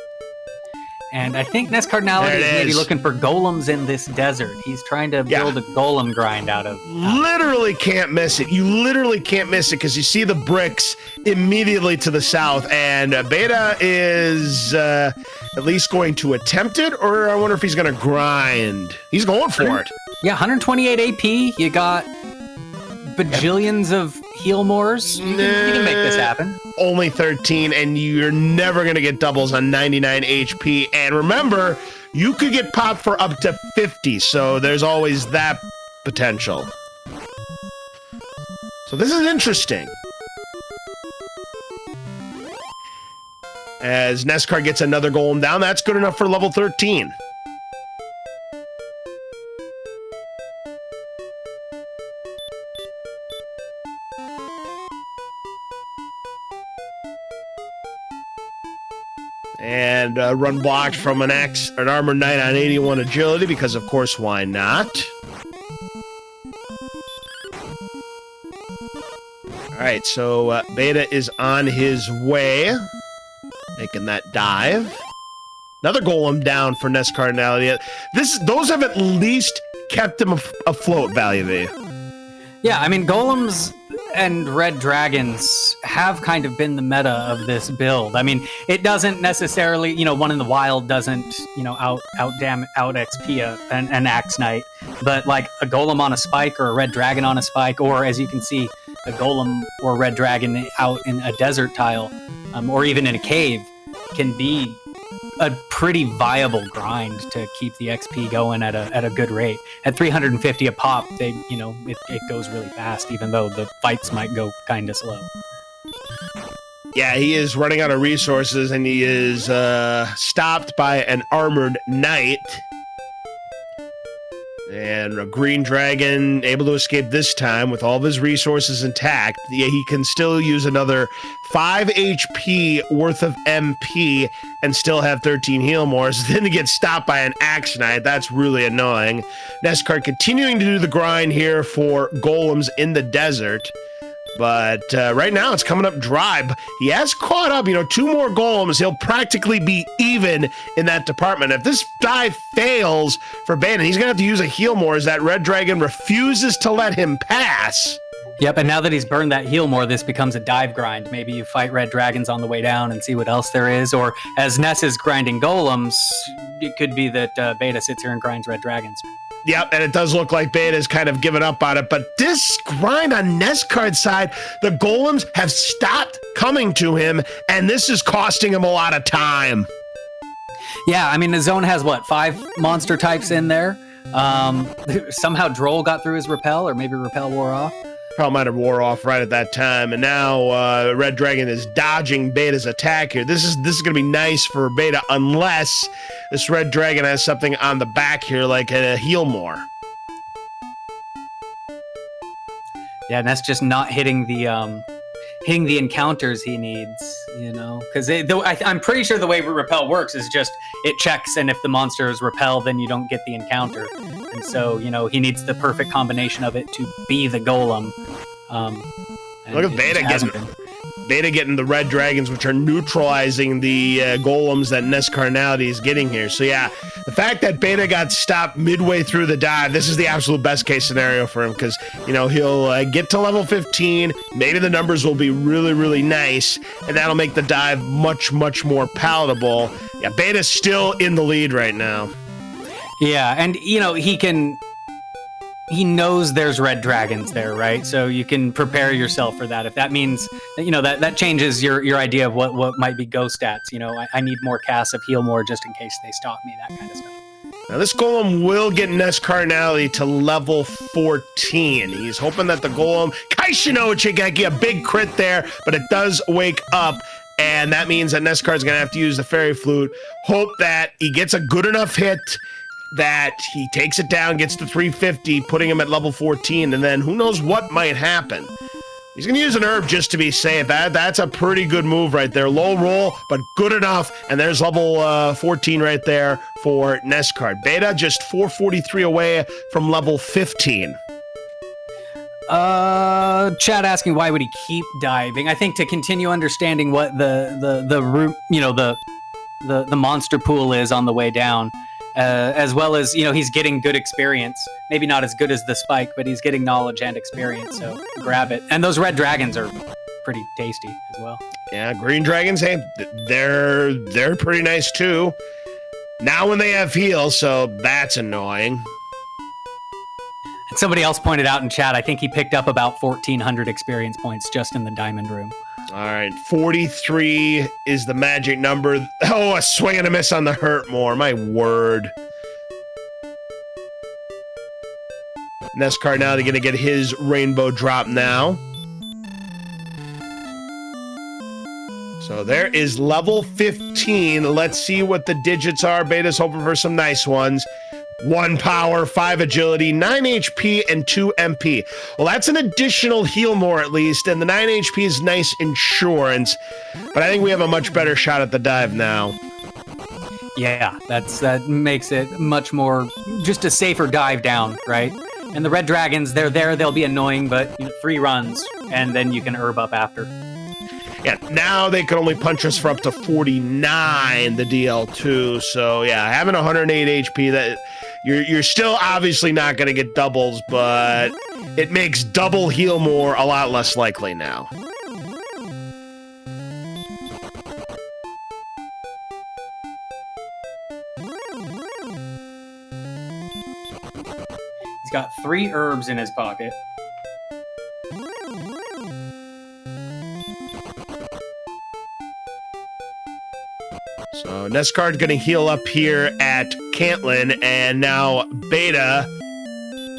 And I think Nest Cardinality is maybe looking for golems in this desert. He's trying to build a golem grind out of... Literally can't miss it. You literally can't miss it because you see the bricks immediately to the south. And Beta is at least going to attempt it, or I wonder if he's going to grind. He's going for it. Yeah, 128 AP. You got bajillions of heal mores. You can make this happen. Only 13, and you're never going to get doubles on 99 HP. And remember, you could get popped for up to 50, so there's always that potential. So this is interesting. As Neskar gets another golem down, that's good enough for level 13. And run blocked from an armored knight on 81 agility, because of course, why not? Alright, so Beta is on his way, making that dive. Another golem down for Nest Cardinality. Those have at least kept him afloat, Value V. Yeah, I mean, golems and red dragons have kind of been the meta of this build. I mean, it doesn't necessarily, one in the wild doesn't, out XP an axe knight, but like a golem on a spike or a red dragon on a spike, or as you can see, a golem or a red dragon out in a desert tile, or even in a cave, can be a pretty viable grind to keep the XP going at a good rate. At 350 a pop, it goes really fast, even though the fights might go kind of slow. Yeah, he is running out of resources, and he is stopped by an armored knight. And a green dragon able to escape this time with all of his resources intact. Yeah, he can still use another 5 HP worth of MP and still have 13 heal mores. Then he gets stopped by an axe knight. That's really annoying. Neskar continuing to do the grind here for golems in the desert. But right now it's coming up dry. He has caught up, 2 more golems. He'll practically be even in that department. If this dive fails for Beta, he's going to have to use a heal more as that red dragon refuses to let him pass. Yep, and now that he's burned that heal more, this becomes a dive grind. Maybe you fight red dragons on the way down and see what else there is. Or as Ness is grinding golems, it could be that Beta sits here and grinds red dragons. Yep, and it does look like Beta's kind of given up on it, but this grind on Neskard's side, the golems have stopped coming to him, and this is costing him a lot of time. Yeah, I mean, the zone has, 5 monster types in there? Somehow Droll got through his repel, or maybe repel wore off. Probably might have wore off right at that time, and now Red Dragon is dodging Beta's attack here. This is going to be nice for Beta, unless this Red Dragon has something on the back here, like a heal more. Yeah, and that's just not hitting the encounters he needs, because I'm pretty sure the way repel works is just it checks, and if the monster is repel, then you don't get the encounter. And so, he needs the perfect combination of it to be the golem. Look at Beta getting the red dragons, which are neutralizing the golems that Nest Carnality is getting here. So yeah, the fact that Beta got stopped midway through the dive, this is the absolute best case scenario for him, because he'll get to level 15. Maybe the numbers will be really, really nice, and that'll make the dive much, much more palatable. Yeah, Beta's still in the lead right now. Yeah, and he can he knows there's red dragons there, right? So you can prepare yourself for that. If that means, that changes your idea of what might be ghost stats. I need more casts of heal more just in case they stop me, that kind of stuff. Now, this golem will get Nest Carnality to level 14. He's hoping that the golem, Kaishino Chigeki, a big crit there, but it does wake up, and that means that Nestcard's going to have to use the Fairy Flute. Hope that he gets a good enough hit that he takes it down, gets to 350, putting him at level 14, and then who knows what might happen. He's going to use an herb just to be safe. That's a pretty good move right there. Low roll, but good enough. And there's level 14 right there for Nestcard. Beta just 443 away from level 15. Chad asking why would he keep diving? I think to continue understanding what the root, the monster pool is on the way down. As well as, he's getting good experience. Maybe not as good as the spike, but he's getting knowledge and experience, so grab it. And those red dragons are pretty tasty as well. Yeah, green dragons, hey, they're pretty nice too. Now when they have heal, so that's annoying. And somebody else pointed out in chat, I think he picked up about 1,400 experience points just in the diamond room. All right, 43 is the magic number. Oh, a swing and a miss on the hurt more. My word. Nestcard now going to get his rainbow drop now. So there is level 15. Let's see what the digits are. Beta's hoping for some nice ones. 1 power, 5 agility, 9 HP, and 2 MP. Well, that's an additional heal more at least, and the 9 HP is nice insurance, but I think we have a much better shot at the dive now. Yeah, that makes it much more, just a safer dive down, right? And the red dragons, they're there, they'll be annoying, but 3 runs, and then you can herb up after. Yeah, now they can only punch us for up to 49, the DL2, so yeah, having 108 HP, that... You're still obviously not going to get doubles, but it makes double heal more a lot less likely now. He's got 3 herbs in his pocket. So Nestcard's going to heal up here at Cantlin, and now Beta,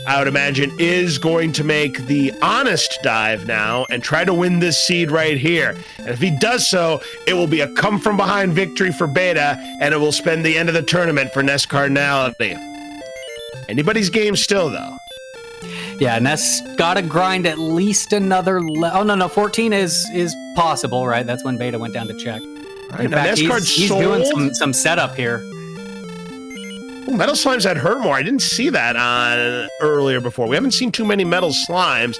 I would imagine, is going to make the honest dive now and try to win this seed right here. And if he does so, it will be a come-from-behind victory for Beta, and it will spend the end of the tournament for Nest Cardinality. Anybody's game still, though. Yeah, Ness got to grind at least another... Oh, no, 14 is possible, right? That's when Beta went down to check. Right, in fact, he's doing some setup here. Ooh, Metal Slimes had hurt more. I didn't see that on earlier before. We haven't seen too many Metal Slimes.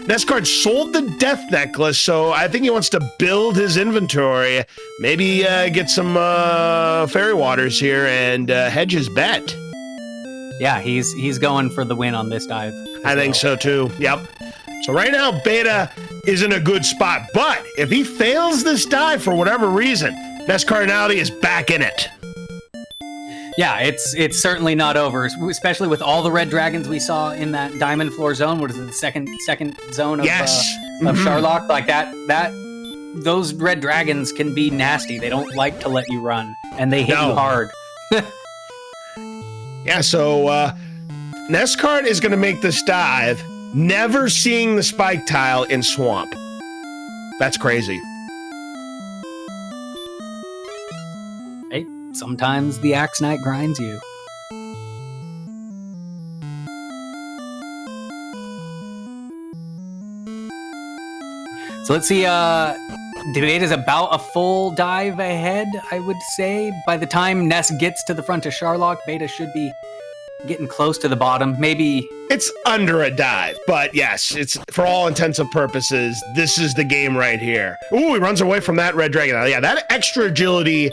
Nestcard sold the Death Necklace, so I think he wants to build his inventory. Maybe get some Fairy Waters here and hedge his bet. Yeah, he's going for the win on this dive. I think so too. Yep. So right now, Beta is in a good spot, but if he fails this dive for whatever reason, Nest Cardinality is back in it. Yeah, it's certainly not over, especially with all the red dragons we saw in that diamond floor zone. What is it, the second zone of, of Sharlock? Like that those red dragons can be nasty. They don't like to let you run, and they hit you hard. Yeah, so Nestcard is going to make this dive, never seeing the spike tile in Swamp. That's crazy. Hey, sometimes the Axe Knight grinds you. So let's see, Debate is about a full dive ahead, I would say. By the time Ness gets to the front of Sharlock, Beta should be getting close to the bottom. Maybe... It's under a dive, but yes, it's for all intents and purposes, this is the game right here. Ooh, he runs away from that red dragon. Yeah, that extra agility,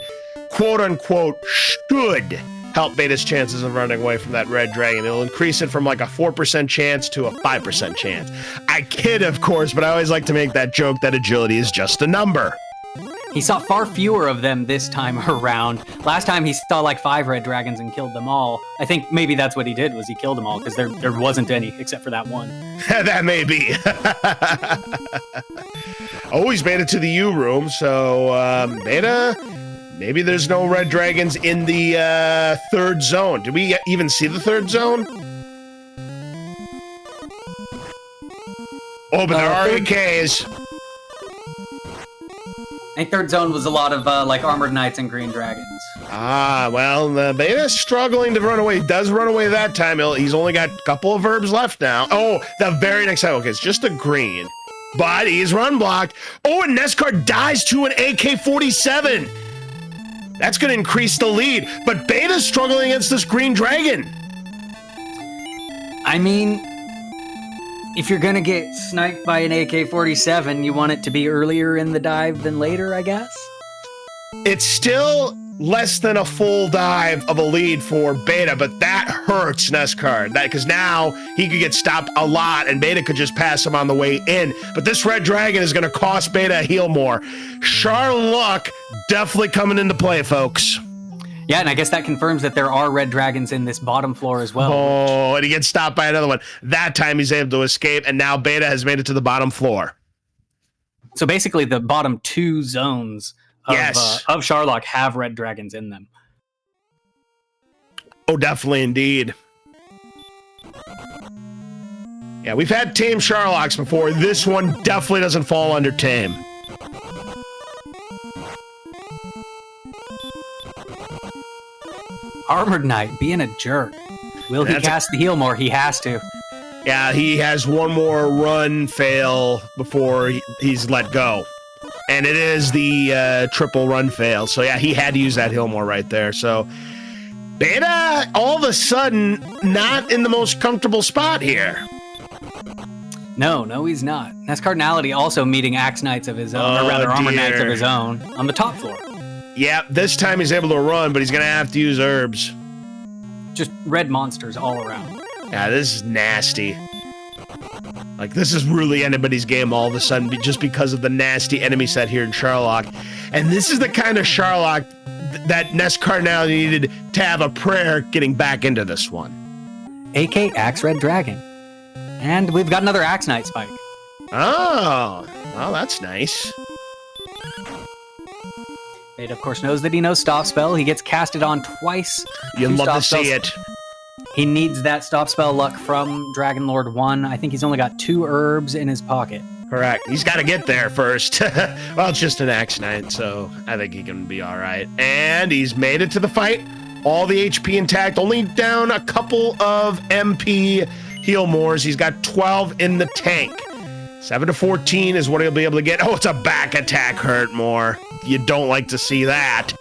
quote-unquote, should help Beta's chances of running away from that red dragon. It'll increase it from like a 4% chance to a 5% chance. I kid, of course, but I always like to make that joke that agility is just a number. He saw far fewer of them this time around. Last time he saw like 5 red dragons and killed them all. I think maybe that's what he did, was he killed them all, because there wasn't any except for that one. That may be. Always made it to the U room, so Beta, maybe there's no red dragons in the third zone. Did we even see the third zone? Oh, but there are AKs. I think third zone was a lot of like armored knights and green dragons. Ah, well, the Beta's struggling to run away. He does run away that time. He's only got a couple of verbs left now. Oh, the very next time. Okay, it's just a green. But he's run blocked. Oh, and Nescar dies to an AK-47. That's going to increase the lead. But Beta's struggling against this green dragon. I mean, if you're going to get sniped by an AK-47, you want it to be earlier in the dive than later, I guess? It's still less than a full dive of a lead for Beta, but that hurts Nescar. Because now he could get stopped a lot, and Beta could just pass him on the way in. But this red dragon is going to cost Beta a heal more. Charlock definitely coming into play, folks. Yeah, and I guess that confirms that there are red dragons in this bottom floor as well. Oh, and he gets stopped by another one. That time he's able to escape, and now Beta has made it to the bottom floor. So basically the bottom 2 zones of Charlock have red dragons in them. Oh, definitely indeed. Yeah, we've had tame Charlocks before. This one definitely doesn't fall under tame. Armored Knight being a jerk. Will he cast the heal more? He has to. Yeah, he has one more run fail before he's let go. And it is the triple run fail. So yeah, he had to use that heal more right there. So Beta, all of a sudden, not in the most comfortable spot here. No, he's not. That's Cardinality also meeting Axe Knights of his own, or rather Armored Knights of his own, on the top floor. Yeah, this time he's able to run, but he's going to have to use herbs. Just red monsters all around. Yeah, this is nasty. Like, this is really anybody's game all of a sudden, just because of the nasty enemy set here in Charlock. And this is the kind of Charlock that Nescar now needed to have a prayer getting back into this one. AK Axe Red Dragon. And we've got another Axe Knight spike. Oh, that's nice. It, of course, knows that he knows Stop Spell. He gets casted on twice. You'd love to see it. He needs that Stop Spell luck from Dragon Lord 1. I think he's only got 2 herbs in his pocket. Correct. He's got to get there first. Well, it's just an Axe Knight, so I think he can be all right. And he's made it to the fight. All the HP intact. Only down a couple of MP heal mores. He's got 12 in the tank. 7 to 14 is what he'll be able to get. Oh, it's a back attack hurt more. You don't like to see that.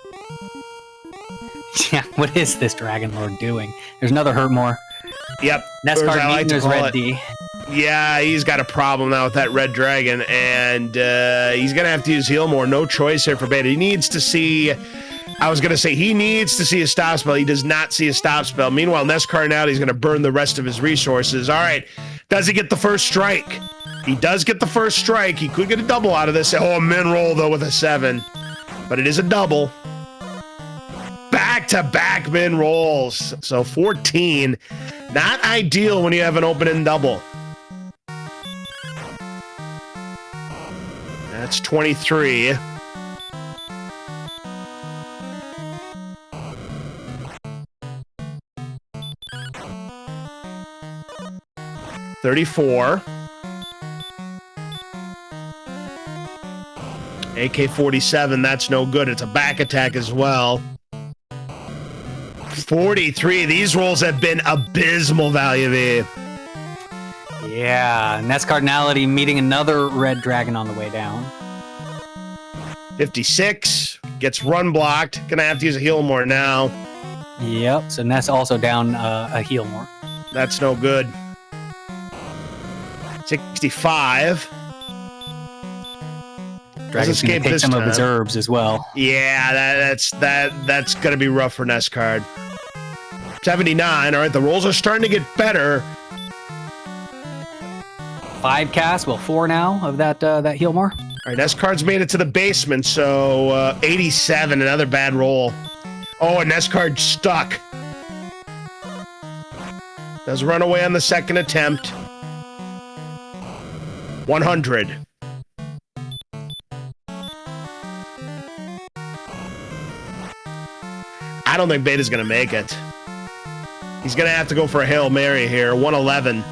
Yeah, what is this Dragon Lord doing? There's another hurt more. Yep. Nescar needs red D. Yeah, he's got a problem now with that red dragon, and he's going to have to use heal more. No choice here for Beta. He needs to see... I was going to say, he needs to see a stop spell. He does not see a stop spell. Meanwhile, Nescar now, he's going to burn the rest of his resources. All right. Does he get the first strike? He does get the first strike. He could get a double out of this. Oh, a min roll, though, with a 7. But it is a double. Back-to-back min rolls. So 14. Not ideal when you have an open-end double. That's 23. $34. AK-47, that's no good. It's a back attack as well. 43. These rolls have been abysmal, Value V. Yeah, and that's Cardinality meeting another red dragon on the way down. 56. Gets run blocked. Gonna have to use a heal more now. Yep, so Ness also down a heal more. That's no good. 65. Dragon's gonna take some of his herbs as well. Yeah, that's gonna be rough for Nescard. 79. All right, the rolls are starting to get better. 5 casts, well, 4 now of that heal more. All All right, Nescard's made it to the basement, so 87, another bad roll. Oh, and Nescard stuck. Does run away on the second attempt. 100. I don't think Beta's going to make it. He's going to have to go for a Hail Mary here. 111.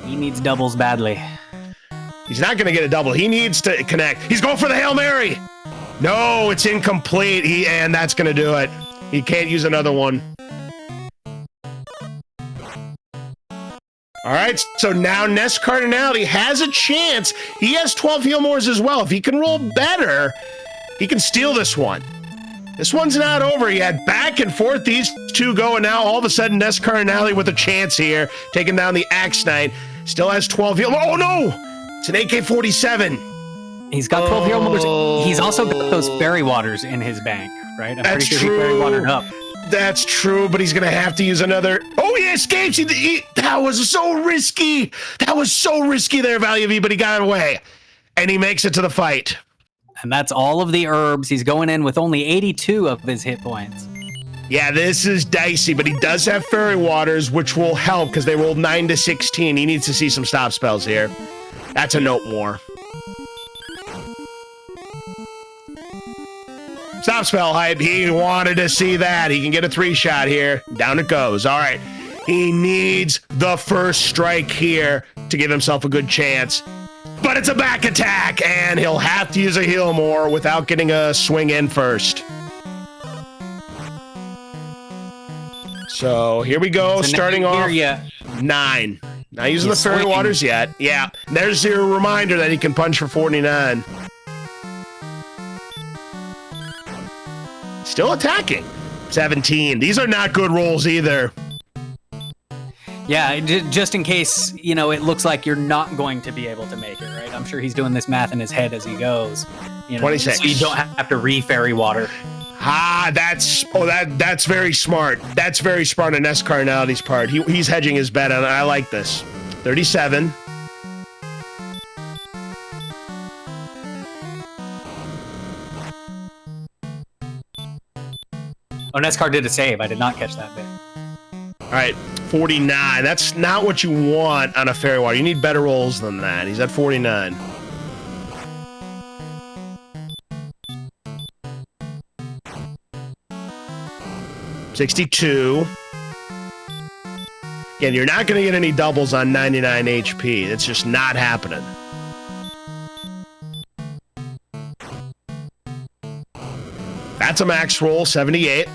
He needs doubles badly. He's not going to get a double. He needs to connect. He's going for the Hail Mary. No, it's incomplete. And that's going to do it. He can't use another one. All right, so now Ness Cardinality has a chance. He has 12 heal mores as well. If he can roll better, he can steal this one. This one's not over yet. Back and forth, these two go, and now all of a sudden, Ness Cardinality with a chance here, taking down the Axe Knight. Still has 12 heal. Oh no! It's an AK-47. He's got 12 heal mores. He's also got those fairy waters in his bank, right? I'm That's pretty sure true. he fairy watered up. That's true, but he's going to have to use another. Oh, he escapes. That was so risky. That was so risky there, Value V, but he got away. And he makes it to the fight. And that's all of the herbs. He's going in with only 82 of his hit points. Yeah, this is dicey, but he does have Fairy Waters, which will help because they rolled 9 to 16. He needs to see some stop spells here. That's a note more. Stop spell hype. He wanted to see that. He can get a 3-shot here. Down it goes. All right. He needs the first strike here to give himself a good chance. But it's a back attack, and he'll have to use a heal more without getting a swing in first. So here we go. Starting off 9. Not using the Fairy Waters yet. Yeah. There's your reminder that he can punch for 49. Still attacking. 17. These are not good rolls either. Yeah, just in case, you know, it looks like you're not going to be able to make it, right? I'm sure he's doing this math in his head as he goes. You know, 26. So you don't have to re-fairy water. That's very smart. That's very smart on Ness Cardinality's part. He's hedging his bet, and I like this. 37. Oh, Nescar did a save. I did not catch that bit. All right, 49. That's not what you want on a Fairy Water. You need better rolls than that. He's at 49. $62. Again, you're not going to get any doubles on 99 HP. It's just not happening. That's a max roll, 78.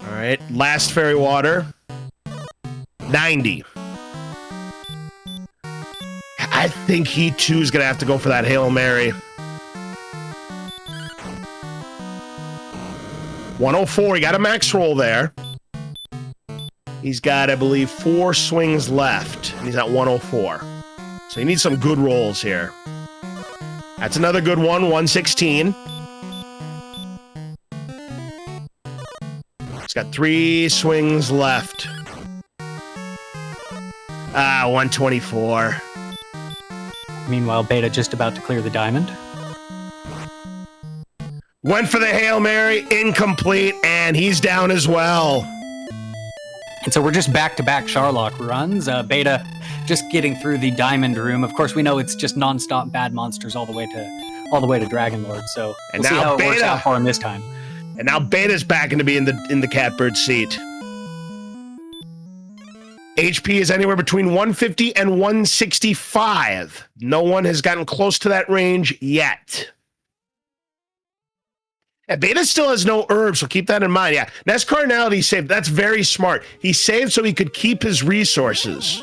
All right, last Fairy Water, 90. I think he too is going to have to go for that Hail Mary. 104, he got a max roll there. He's got, I believe, 4 swings left, and he's at 104. So he needs some good rolls here. That's another good one, 116. He's got 3 swings left. 124. Meanwhile, Beta just about to clear the diamond. Went for the Hail Mary, incomplete, and he's down as well. And so we're just back-to-back Charlock runs. Beta just getting through the diamond room. Of course, we know it's just non-stop bad monsters all the way to Dragon Lord. So we'll see how it works out for him this time. And now Beta's back into being in the catbird seat. HP is anywhere between 150 and 165. No one has gotten close to that range yet. And Beta still has no herbs, so keep that in mind. Yeah, Ness Cardinality saved. That's very smart. He saved so he could keep his resources.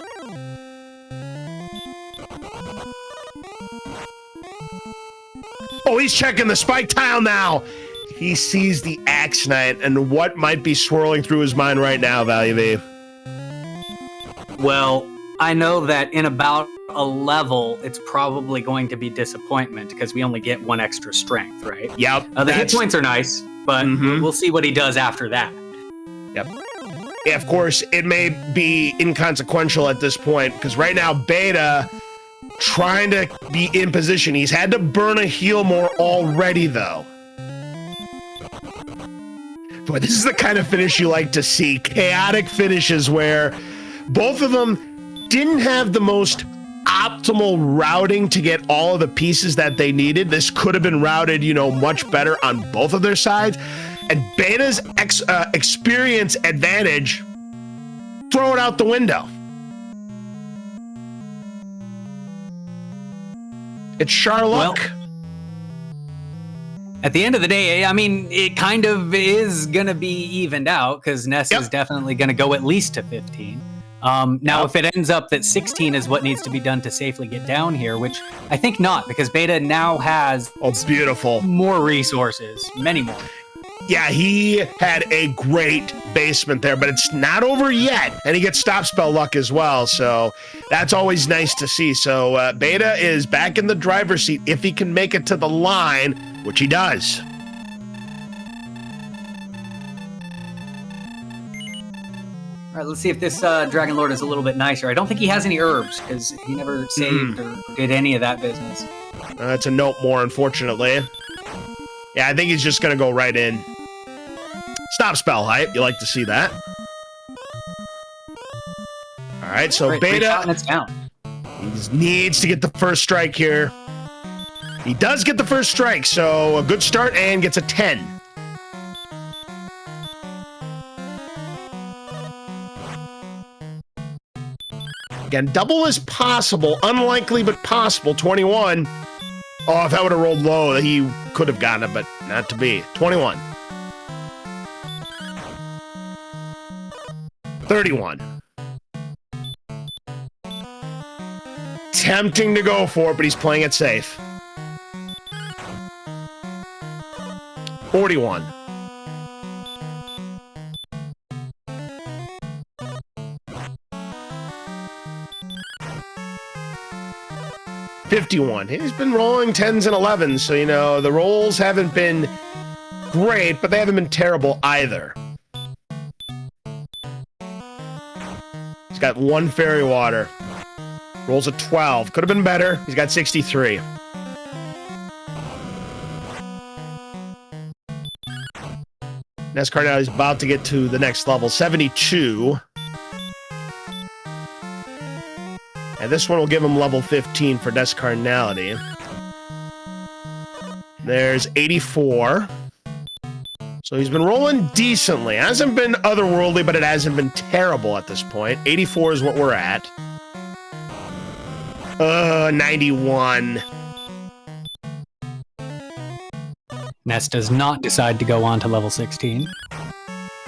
Oh, he's checking the spike tile now. He sees the Axe Knight, and what might be swirling through his mind right now, Value V? Well, I know that in about a level, it's probably going to be disappointment because we only get one extra strength, right? Yep. The hit points are nice, but we'll see what he does after that. Yep. Yeah, of course, it may be inconsequential at this point because right now Beta trying to be in position. He's had to burn a heal more already, though. Boy, this is the kind of finish you like to see. Chaotic finishes where both of them didn't have the most optimal routing to get all of the pieces that they needed. This could have been routed, much better on both of their sides. And Beta's experience advantage, throw it out the window. It's Charlotte. Well, at the end of the day, I mean, it kind of is going to be evened out because Ness is definitely going to go at least to 15. Now, if it ends up that 16 is what needs to be done to safely get down here, which I think not, because Beta now has beautiful more resources, many more. Yeah, he had a great basement there, but it's not over yet. And he gets stop spell luck as well, so that's always nice to see. So Beta is back in the driver's seat if he can make it to the line, which he does. All right, let's see if this Dragon Lord is a little bit nicer. I don't think he has any herbs because he never saved or did any of that business. That's a note more, unfortunately. Yeah, I think he's just going to go right in. Stop spell hype. You like to see that. All right, so Beta and it's down. He needs to get the first strike here. He does get the first strike, so a good start and gets a 10. Again, double is possible. Unlikely, but possible. 21. Oh, if that would have rolled low, he could have gotten it, but not to be. 21. 31. Tempting to go for it, but he's playing it safe. 41. $51. He's been rolling 10s and 11s, so, the rolls haven't been great, but they haven't been terrible either. He's got one fairy water. Rolls a 12. Could have been better. He's got 63. Ness Cardinal is about to get to the next level, 72. And this one will give him level 15 for Descarnality. There's 84. So he's been rolling decently. Hasn't been otherworldly, but it hasn't been terrible at this point. 84 is what we're at. 91. Ness does not decide to go on to level 16. Yeah,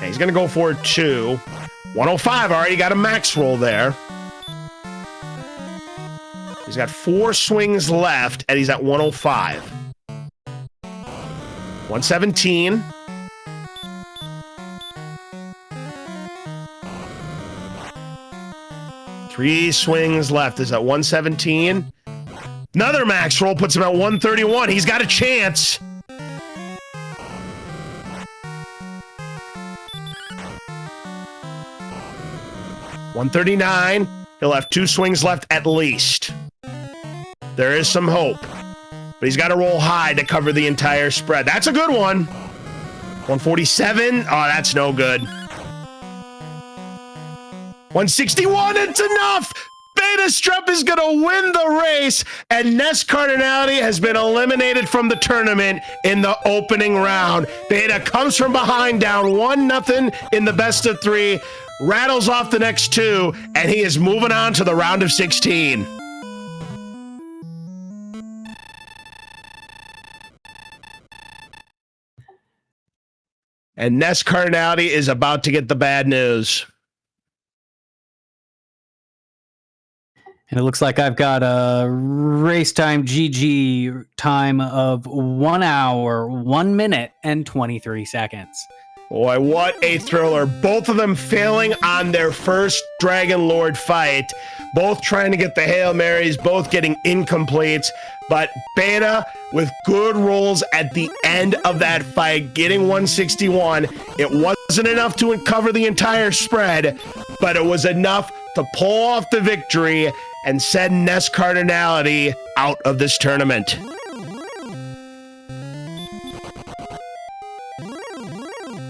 he's going to go for it too. 105, already got a max roll there. He's got 4 swings left, and he's at 105. 117. Three swings left. Is at 117. Another max roll puts him at 131. He's got a chance. $139. He'll have 2 swings left at least. There is some hope. But he's got to roll high to cover the entire spread. That's a good one. 147. Oh, that's no good. 161. It's enough. Beta Strupp is going to win the race. And Ness Cardinality has been eliminated from the tournament in the opening round. Beta comes from behind, down 1-0 in the best of 3. Rattles off the next 2. And he is moving on to the round of 16. And Ness Cardinality is about to get the bad news. And it looks like I've got a race time GG time of 1 hour, 1 minute, and 23 seconds. Boy, what a thriller. Both of them failing on their first Dragon Lord fight. Both trying to get the Hail Marys, both getting incompletes. But Beta, with good rolls at the end of that fight, getting 161. It wasn't enough to cover the entire spread, but it was enough to pull off the victory and send Nest Cardinality out of this tournament.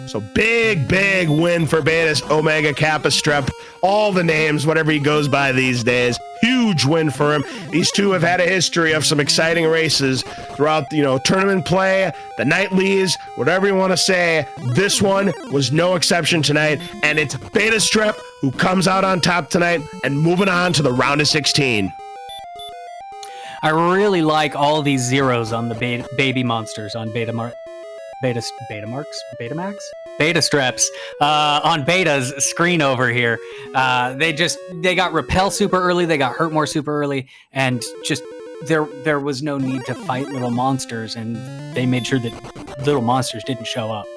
So big win for Beta's Omega Kappa Strep. All the names, whatever he goes by these days. Huge win for him. These two have had a history of some exciting races throughout, tournament play, the nightlies, whatever you want to say. This one was no exception tonight, and it's Beta Strep who comes out on top tonight and moving on to the round of 16. I really like all these zeros on the baby monsters on Betamax? Beta Streps on Beta's screen over here. They got Repel super early, they got Hurt More super early, and just there was no need to fight little monsters, and they made sure that little monsters didn't show up.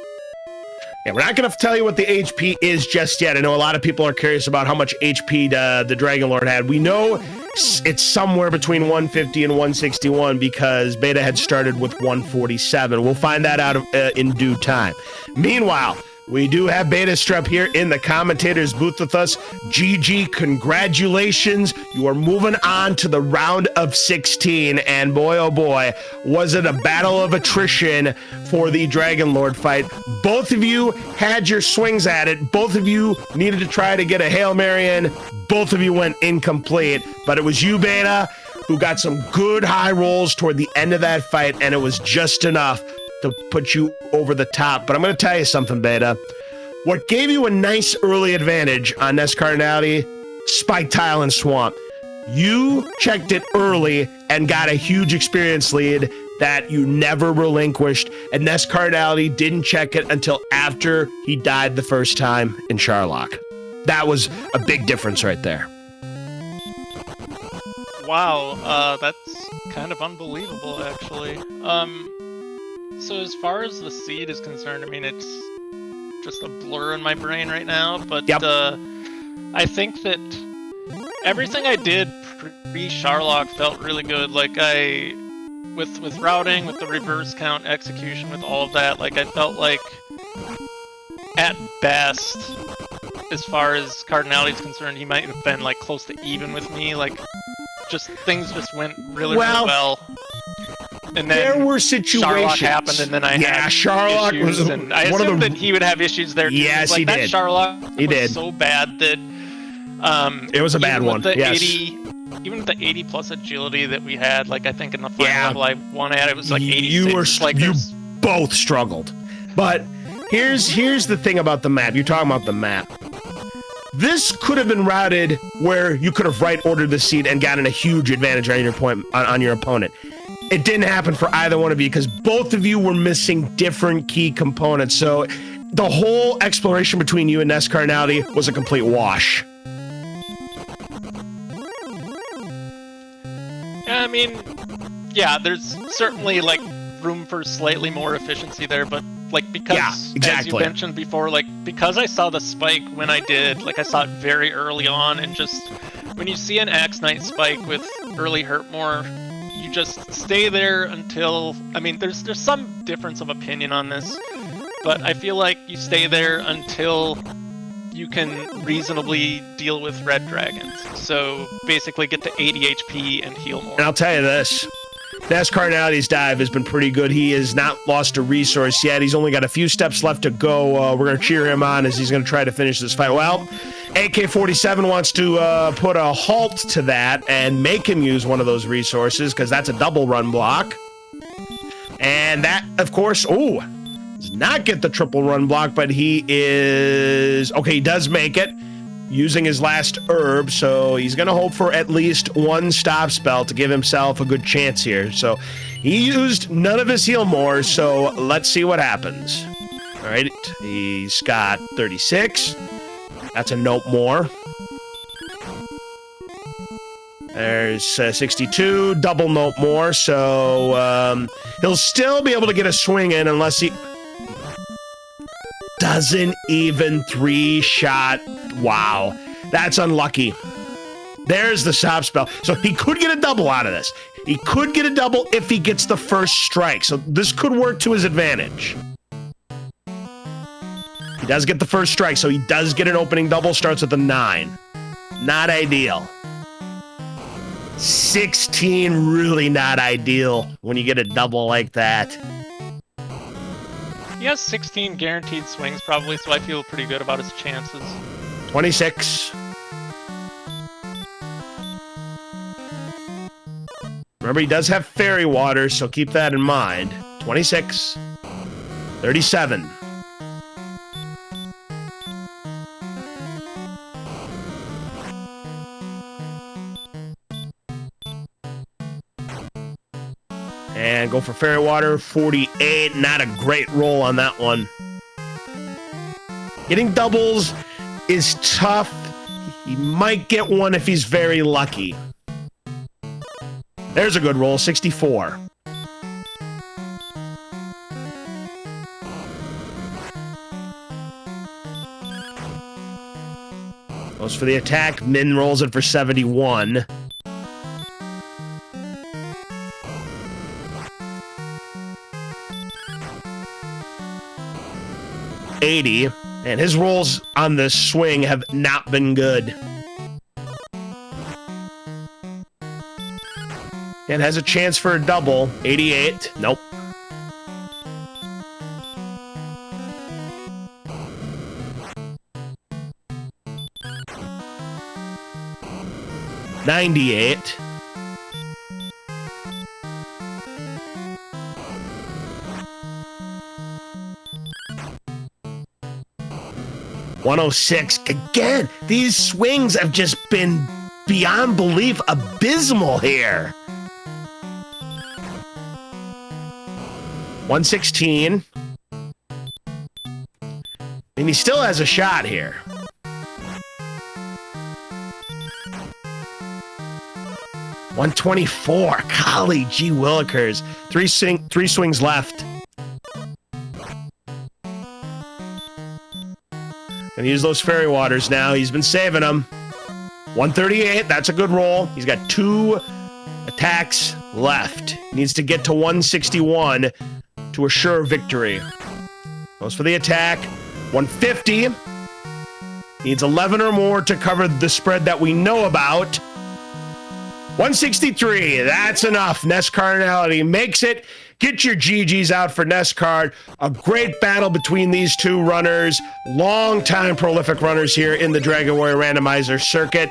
Yeah, we're not going to tell you what the HP is just yet. I know a lot of people are curious about how much HP the Dragon Lord had. We know it's somewhere between 150 and 161 because Beta had started with 147. We'll find that out in due time. Meanwhile, we do have Beta Strep here in the commentator's booth with us. GG, congratulations. You are moving on to the round of 16. And boy, oh boy, was it a battle of attrition for the Dragon Lord fight. Both of you had your swings at it. Both of you needed to try to get a Hail Mary in. Both of you went incomplete. But it was you, Beta, who got some good high rolls toward the end of that fight. And it was just enough to put you over the top. But I'm going to tell you something, Beta. What gave you a nice early advantage on Nest Cardinality? Spike Tile and Swamp. You checked it early and got a huge experience lead that you never relinquished, and Nest Cardinality didn't check it until after he died the first time in Charlock. That was a big difference right there. Wow, that's kind of unbelievable, actually. So as far as the seed is concerned, I mean, it's just a blur in my brain right now, but yep. I think that everything I did pre-Charlock felt really good. Like, with routing, with the reverse count, execution, with all of that, like, I felt like, at best, as far as Cardinality is concerned, he might have been, like, close to even with me. Like, things just went really well. And then there were situations. Charlock happened, and then I had Charlock issues, was and I assumed that he would have issues there too. Yes, like, he that did. Charlock was so bad that it was a bad one. Yes. Even with the 80 plus agility that we had, like I think in the final level I won at, it was like 86. You both struggled. But here's the thing about the map. You're talking about the map. This could have been routed where you could have right ordered the seed and gotten a huge advantage on your opponent. It didn't happen for either one of you because both of you were missing different key components. So the whole exploration between you and Nest Cardinality was a complete wash. I mean, yeah, there's certainly like room for slightly more efficiency there, but like because as you mentioned before, like because I saw the spike when I did, like I saw it very early on, and just when you see an Axe Knight spike with early hurt more, you just stay there until, I mean, there's some difference of opinion on this, but I feel like you stay there until you can reasonably deal with red dragons. So basically get to 80 HP and heal more. And I'll tell you this, Nest Cardinality's dive has been pretty good. He has not lost a resource yet. He's only got a few steps left to go. We're going to cheer him on as he's going to try to finish this fight. Well, AK-47 wants to put a halt to that and make him use one of those resources because that's a double run block. And that, of course, does not get the triple run block, but he does make it using his last herb, so he's going to hope for at least one stop spell to give himself a good chance here. So he used none of his heal more, so let's see what happens. All right, he's got 36. That's a note more. There's 62, double note more, so he'll still be able to get a swing in unless he doesn't even three-shot. Wow, that's unlucky. There's the stop spell. So he could get a double out of this. He could get a double if he gets the first strike. So this could work to his advantage. He does get the first strike, so he does get an opening double. Starts with a 9. Not ideal. 16, really not ideal when you get a double like that. He has 16 guaranteed swings probably, so I feel pretty good about his chances. 26. Remember, he does have fairy water, so keep that in mind. 26. 37. And go for fairy water. 48. Not a great roll on that one. Getting doubles is tough. He might get one if he's very lucky. There's a good roll, 64. Goes for the attack. Min rolls it for 71. $80, and his rolls on this swing have not been good. And has a chance for a double. 88. Nope. $98. $106. Again, these swings have just been beyond belief abysmal here. 116. And he still has a shot here. $124. Golly gee willikers. Three swings left. Gonna use those fairy waters now. He's been saving them. 138. That's a good roll. He's got 2 attacks left. Needs to get to 161 to assure victory. Goes for the attack. 150. Needs 11 or more to cover the spread that we know about. 163. That's enough. Nest Cardinality makes it. Get your GGs out for Nest Card. A great battle between these two runners. Long-time prolific runners here in the Dragon Warrior Randomizer circuit.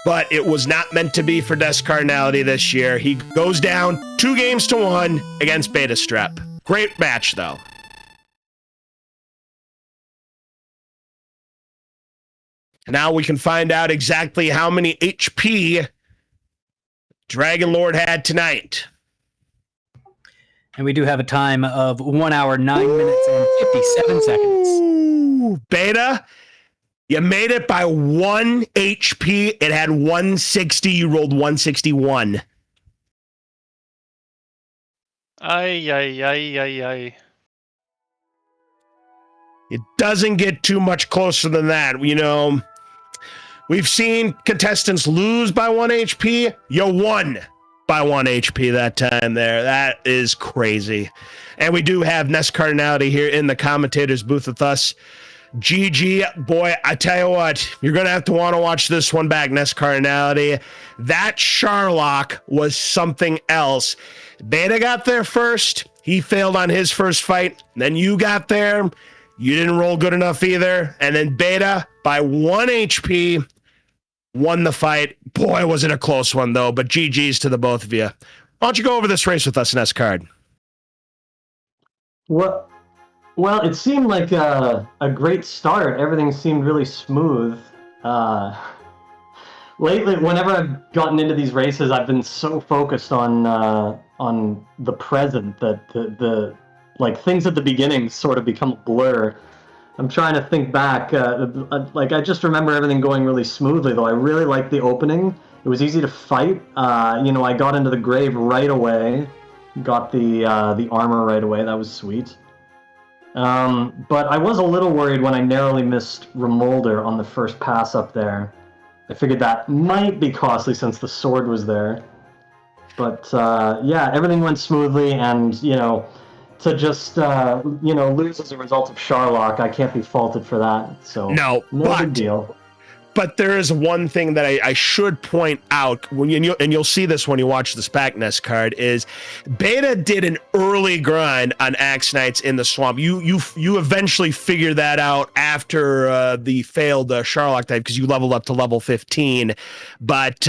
But it was not meant to be for Nest Cardinality this year. He goes down 2-1 against Beta Strep. Great match, though. Now we can find out exactly how many HP Dragon Lord had tonight. And we do have a time of 1 hour, 9 minutes, and 57 seconds. Beta, you made it by 1 HP. It had 160. You rolled 161. Ay. It doesn't get too much closer than that. You know, we've seen contestants lose by 1 HP. You won by 1 HP that time there. That is crazy. And we do have Nest Cardinality here in the commentator's booth with us. GG, boy, I tell you what, you're going to want to watch this one back, Nest Cardinality. That Charlock was something else. Beta got there first. He failed on his first fight. Then you got there. You didn't roll good enough either. And then Beta, by 1 HP, won the fight. Boy, was it a close one, though. But GG's to the both of you. Why don't you go over this race with us, Nest Card? Well, it seemed like a great start. Everything seemed really smooth. Lately, whenever I've gotten into these races, I've been so focused on the present that the like things at the beginning sort of become a blur. I'm trying to think back. I just remember everything going really smoothly, though. I really liked the opening. It was easy to fight. I got into the grave right away. Got the armor right away. That was sweet. But I was a little worried when I narrowly missed Remolder on the first pass up there. I figured that might be costly since the sword was there. But yeah, everything went smoothly, and to just lose as a result of Sharlock, I can't be faulted for that. So no big deal. But there is one thing that I should point out and you'll see this when you watch the Spackness card is Beta did an early grind on Axe Knights in the swamp. You eventually figured that out after the failed Sharlock type because you leveled up to level 15. But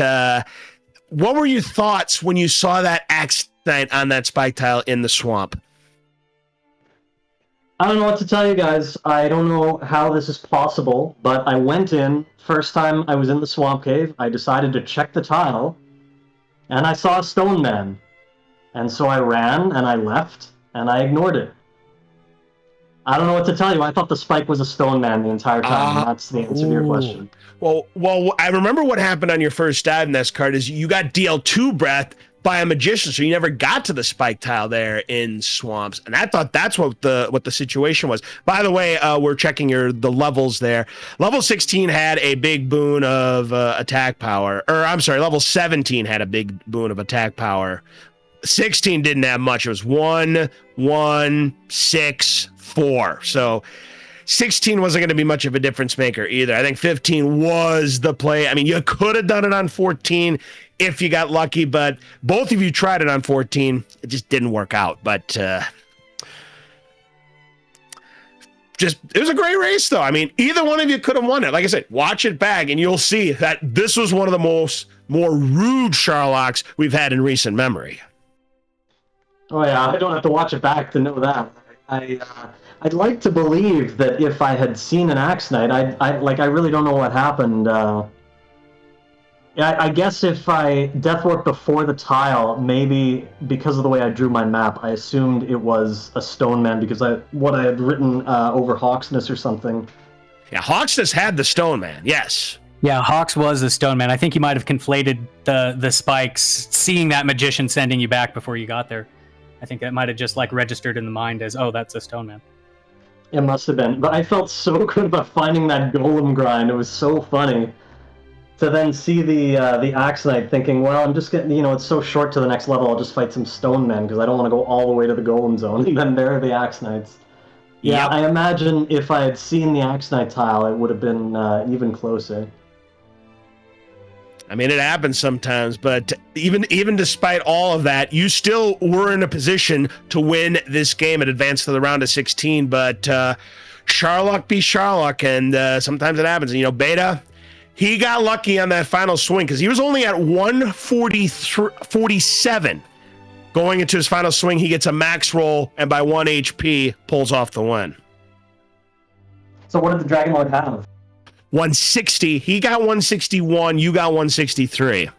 what were your thoughts when you saw that Axe Knight on that spike tile in the swamp? I don't know what to tell you guys. I don't know how this is possible, but I went in. First time I was in the swamp cave, I decided to check the tile, and I saw a stone man. And so I ran, and I left, and I ignored it. I don't know what to tell you. I thought the spike was a stone man the entire time, and that's the answer to your question. Well, I remember what happened on your first dive nest card is you got DL2 breath by a magician, so you never got to the spike tile there in swamps, and I thought that's what the situation was. By the way, we're checking the levels there. Level 16 had a big boon of attack power, or I'm sorry, level 17 had a big boon of attack power. 16 didn't have much. It was 1, 1, 6, 4. So 16 wasn't going to be much of a difference maker either. I think 15 was the play. I mean, you could have done it on 14 if you got lucky, but both of you tried it on 14. It just didn't work out. But it was a great race, though. I mean, either one of you could have won it. Like I said, watch it back, and you'll see that this was one of the more rude Sharlocks we've had in recent memory. Oh yeah, I don't have to watch it back to know that. I'd like to believe that if I had seen an Axe Knight, I really don't know what happened. I guess if I death warped before the tile, maybe because of the way I drew my map, I assumed it was a stone man because what I had written over Hawksness or something. Yeah, Hawksness had the stone man, yes. Yeah, Hawks was the stone man. I think you might have conflated the spikes, seeing that magician sending you back before you got there. I think that might have just registered in the mind as, oh, that's a stone man. It must have been. But I felt so good about finding that golem grind. It was so funny to then see the Axe Knight thinking, well, I'm just getting, it's so short to the next level, I'll just fight some stone men because I don't want to go all the way to the golem zone. And then there are the Axe Knights. Yeah, yep. I imagine if I had seen the Axe Knight tile, it would have been even closer. I mean, it happens sometimes, but even despite all of that, you still were in a position to win this game and advance to the round of 16. But Sharlock be Sharlock, and sometimes it happens. Beta, he got lucky on that final swing because he was only at 147 going into his final swing. He gets a max roll, and by 1 HP, pulls off the win. So what did the Dragon Lord have? 160. He got 161. You got 163.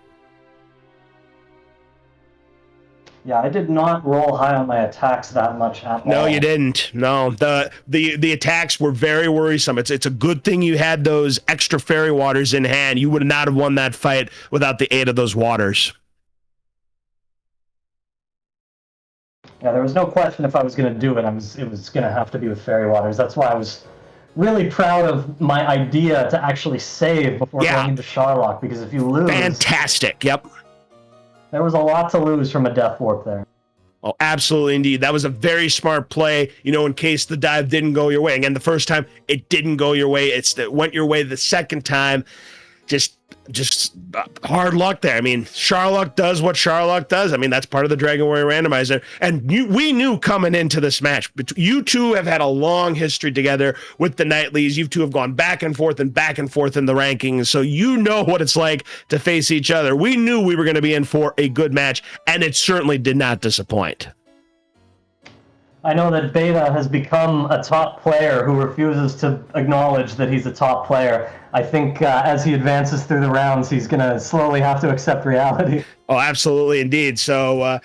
Yeah, I did not roll high on my attacks that much at all. No, you didn't. No, the attacks were very worrisome. It's a good thing you had those extra fairy waters in hand. You would not have won that fight without the aid of those waters. Yeah, there was no question if I was going to do it. It was going to have to be with fairy waters. That's why I was really proud of my idea to actually save before going into Sharlock, because if you lose... Fantastic, yep. There was a lot to lose from a death warp there. Oh, absolutely, indeed. That was a very smart play, in case the dive didn't go your way. Again, the first time, it didn't go your way. It went your way the second time. Just hard luck there. I mean, Sharlock does what Sharlock does. I mean, that's part of the Dragon Warrior randomizer. And we knew coming into this match, you two have had a long history together with the Knightleys. You two have gone back and forth in the rankings. So you know what it's like to face each other. We knew we were going to be in for a good match, and it certainly did not disappoint. I know that Beta has become a top player who refuses to acknowledge that he's a top player. I think as he advances through the rounds, he's going to slowly have to accept reality. Oh, absolutely, indeed. So,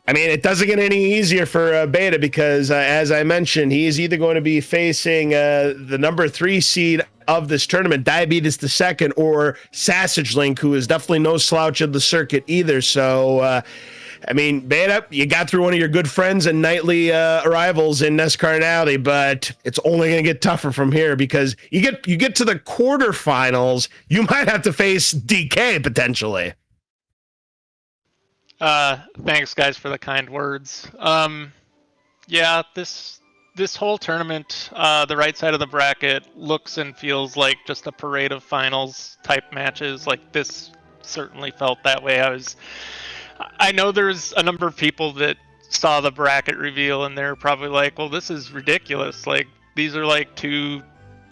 it doesn't get any easier for Beta because, as I mentioned, he is either going to be facing the number 3 seed of this tournament, Diabetes II, or Sassage Link, who is definitely no slouch of the circuit either. So, I mean, Beta, you got through one of your good friends and nightly rivals in Nest Cardinality, but it's only going to get tougher from here because you get to the quarterfinals, you might have to face DK potentially. Thanks, guys, for the kind words. Yeah, this whole tournament, the right side of the bracket looks and feels like just a parade of finals type matches. Like, this certainly felt that way. I know there's a number of people that saw the bracket reveal and they're probably like, well, this is ridiculous. Like, these are like two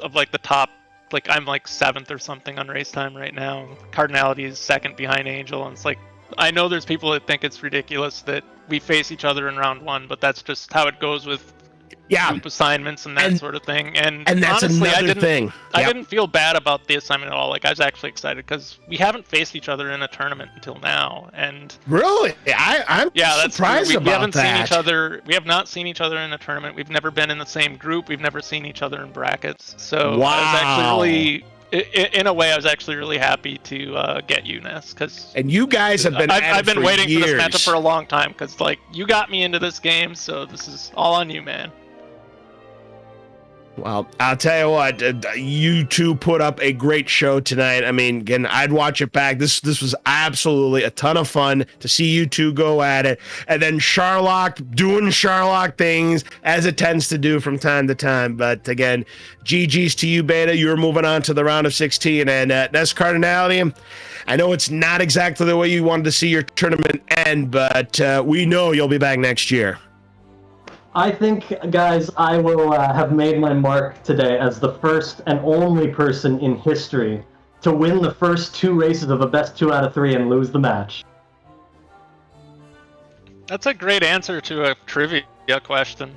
of like the top, like I'm like 7th or something on race time right now. Cardinality is 2nd behind Angel, and it's like, I know there's people that think it's ridiculous that we face each other in round 1, but that's just how it goes with group assignments and that sort of thing. And that's honestly, another thing. Yep. I didn't feel bad about the assignment at all. Like, I was actually excited because we haven't faced each other in a tournament until now. And really, I'm surprised about we haven't that. seen each other. We have not seen each other in a tournament. We've never been in the same group. We've never seen each other in brackets. So wow. I was actually really. In a way, I was actually really happy to get you, Ness, because you guys have been. I've been waiting years. for this matchup for a long time, because like you got me into this game, so this is all on you, man. Well, I'll tell you what, you two put up a great show tonight. I mean, again, I'd watch it back. This was absolutely a ton of fun to see you two go at it. And then Sharlock doing Sharlock things, as it tends to do from time to time. But again, GG's to you, Beta. You're moving on to the round of 16. And Nest Cardinality, I know it's not exactly the way you wanted to see your tournament end, but we know you'll be back next year. I think, guys, I will have made my mark today as the first and only person in history to win the first 2 races of a best 2 out of 3 and lose the match. That's a great answer to a trivia question.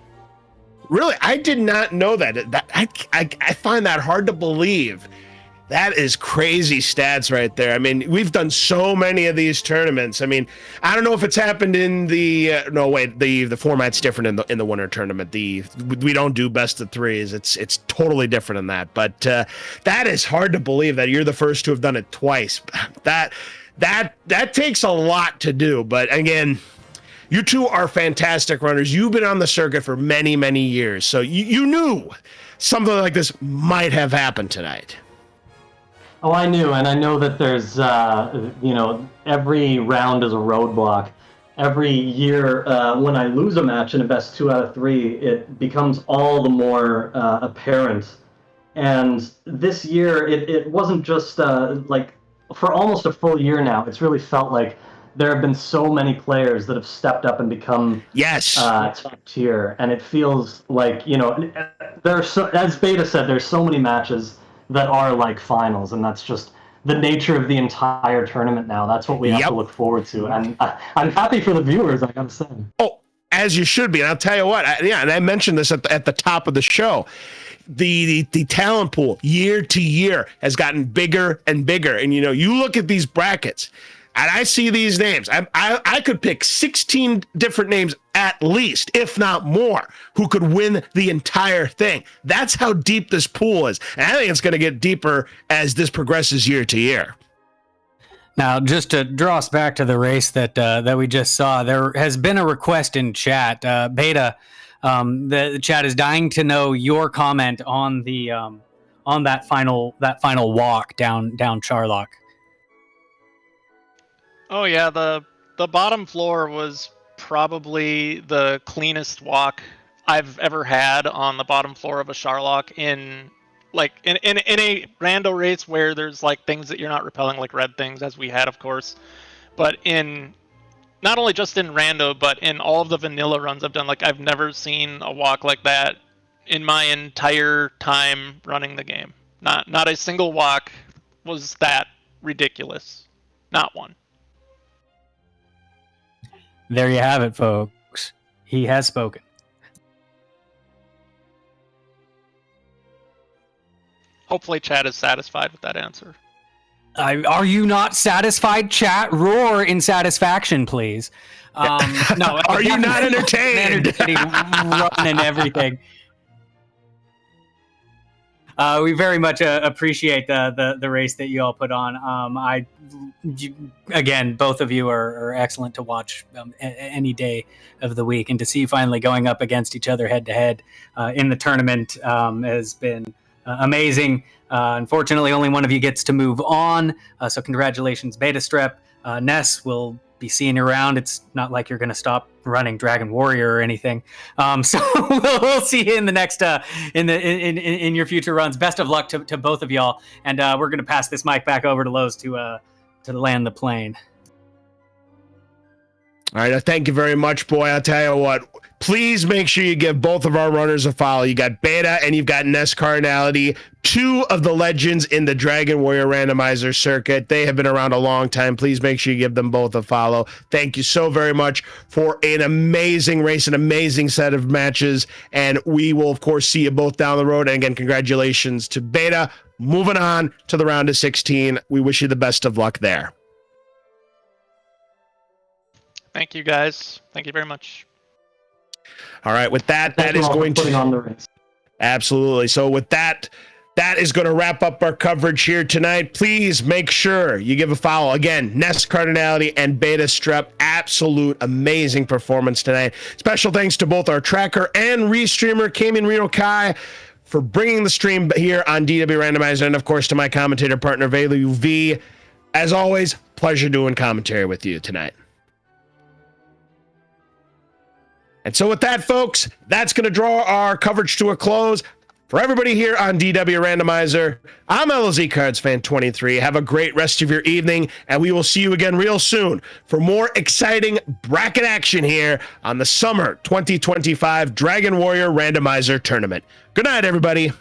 Really, I did not know that. I find that hard to believe. That is crazy stats right there. I mean, we've done so many of these tournaments. I mean, I don't know if it's happened in the the format's different in the winter tournament. We don't do best of 3s. It's totally different in that. But that is hard to believe that you're the first to have done it twice. That takes a lot to do. But again, you two are fantastic runners. You've been on the circuit for many, many years, so you knew something like this might have happened tonight. Oh, I knew, and I know that there's, every round is a roadblock. Every year, when I lose a match in a best 2 out of 3, it becomes all the more apparent. And this year, it wasn't just, for almost a full year now, it's really felt like there have been so many players that have stepped up and become top tier. And it feels like, as Beta said, there's so many matches that are like finals, and that's just the nature of the entire tournament now. That's what we have to look forward to, and I'm happy for the viewers, I gotta say. Oh, as you should be. And I'll tell you what, and I mentioned this at the top of the show, the talent pool year to year has gotten bigger and bigger. And you look at these brackets and I see these names. I could pick 16 different names at least, if not more, who could win the entire thing. That's how deep this pool is. And I think it's going to get deeper as this progresses year to year. Now, just to draw us back to the race that we just saw, there has been a request in chat. Beta, the chat is dying to know your comment on the on that final walk down Charlock. Oh yeah, the bottom floor was probably the cleanest walk I've ever had on the bottom floor of a Charlock in a rando race where there's like things that you're not repelling, like red things, as we had, of course, but in not only just in rando, but in all of the vanilla runs I've done, like I've never seen a walk like that in my entire time running the game. Not a single walk was that ridiculous. Not one. There you have it, folks. He has spoken. Hopefully chat is satisfied with that answer. Are you not satisfied, chat? Roar in satisfaction, please. No. Are you not entertained? Run and everything. we very much appreciate the race that you all put on. Again, both of you are excellent to watch any day of the week, and to see you finally going up against each other head to head in the tournament has been amazing. Unfortunately, only one of you gets to move on, so congratulations, Beta Strep. Ness, will be seeing you around. It's not like you're going to stop running Dragon Warrior or anything. So we'll see you in the next in your future runs. Best of luck to both of y'all, and we're going to pass this mic back over to Lowe's to land the plane. All right, thank you very much, boy. I'll tell you what, please make sure you give both of our runners a follow. You got Beta and you've got Ness Cardinality, two of the legends in the Dragon Warrior randomizer circuit. They have been around a long time. Please make sure you give them both a follow. Thank you so very much for an amazing race, an amazing set of matches, and we will, of course, see you both down the road. And again, congratulations to Beta. Moving on to the round of 16. We wish you the best of luck there. Thank you, guys. Thank you very much. All right, with that, that is going to on the race. Absolutely. So with that is going to wrap up our coverage here tonight. Please make sure you give a follow. Again, Ness Cardinality and Beta Strep, absolute amazing performance tonight. Special thanks to both our tracker and restreamer, Cayman Reno Kai, for bringing the stream here on DW Randomizer, and of course to my commentator partner, Velu V. As always, pleasure doing commentary with you tonight. And so with that, folks, that's going to draw our coverage to a close. For everybody here on DW Randomizer, I'm LOZ Cards Fan 23. Have a great rest of your evening, and we will see you again real soon for more exciting bracket action here on the Summer 2025 Dragon Warrior Randomizer Tournament. Good night, everybody.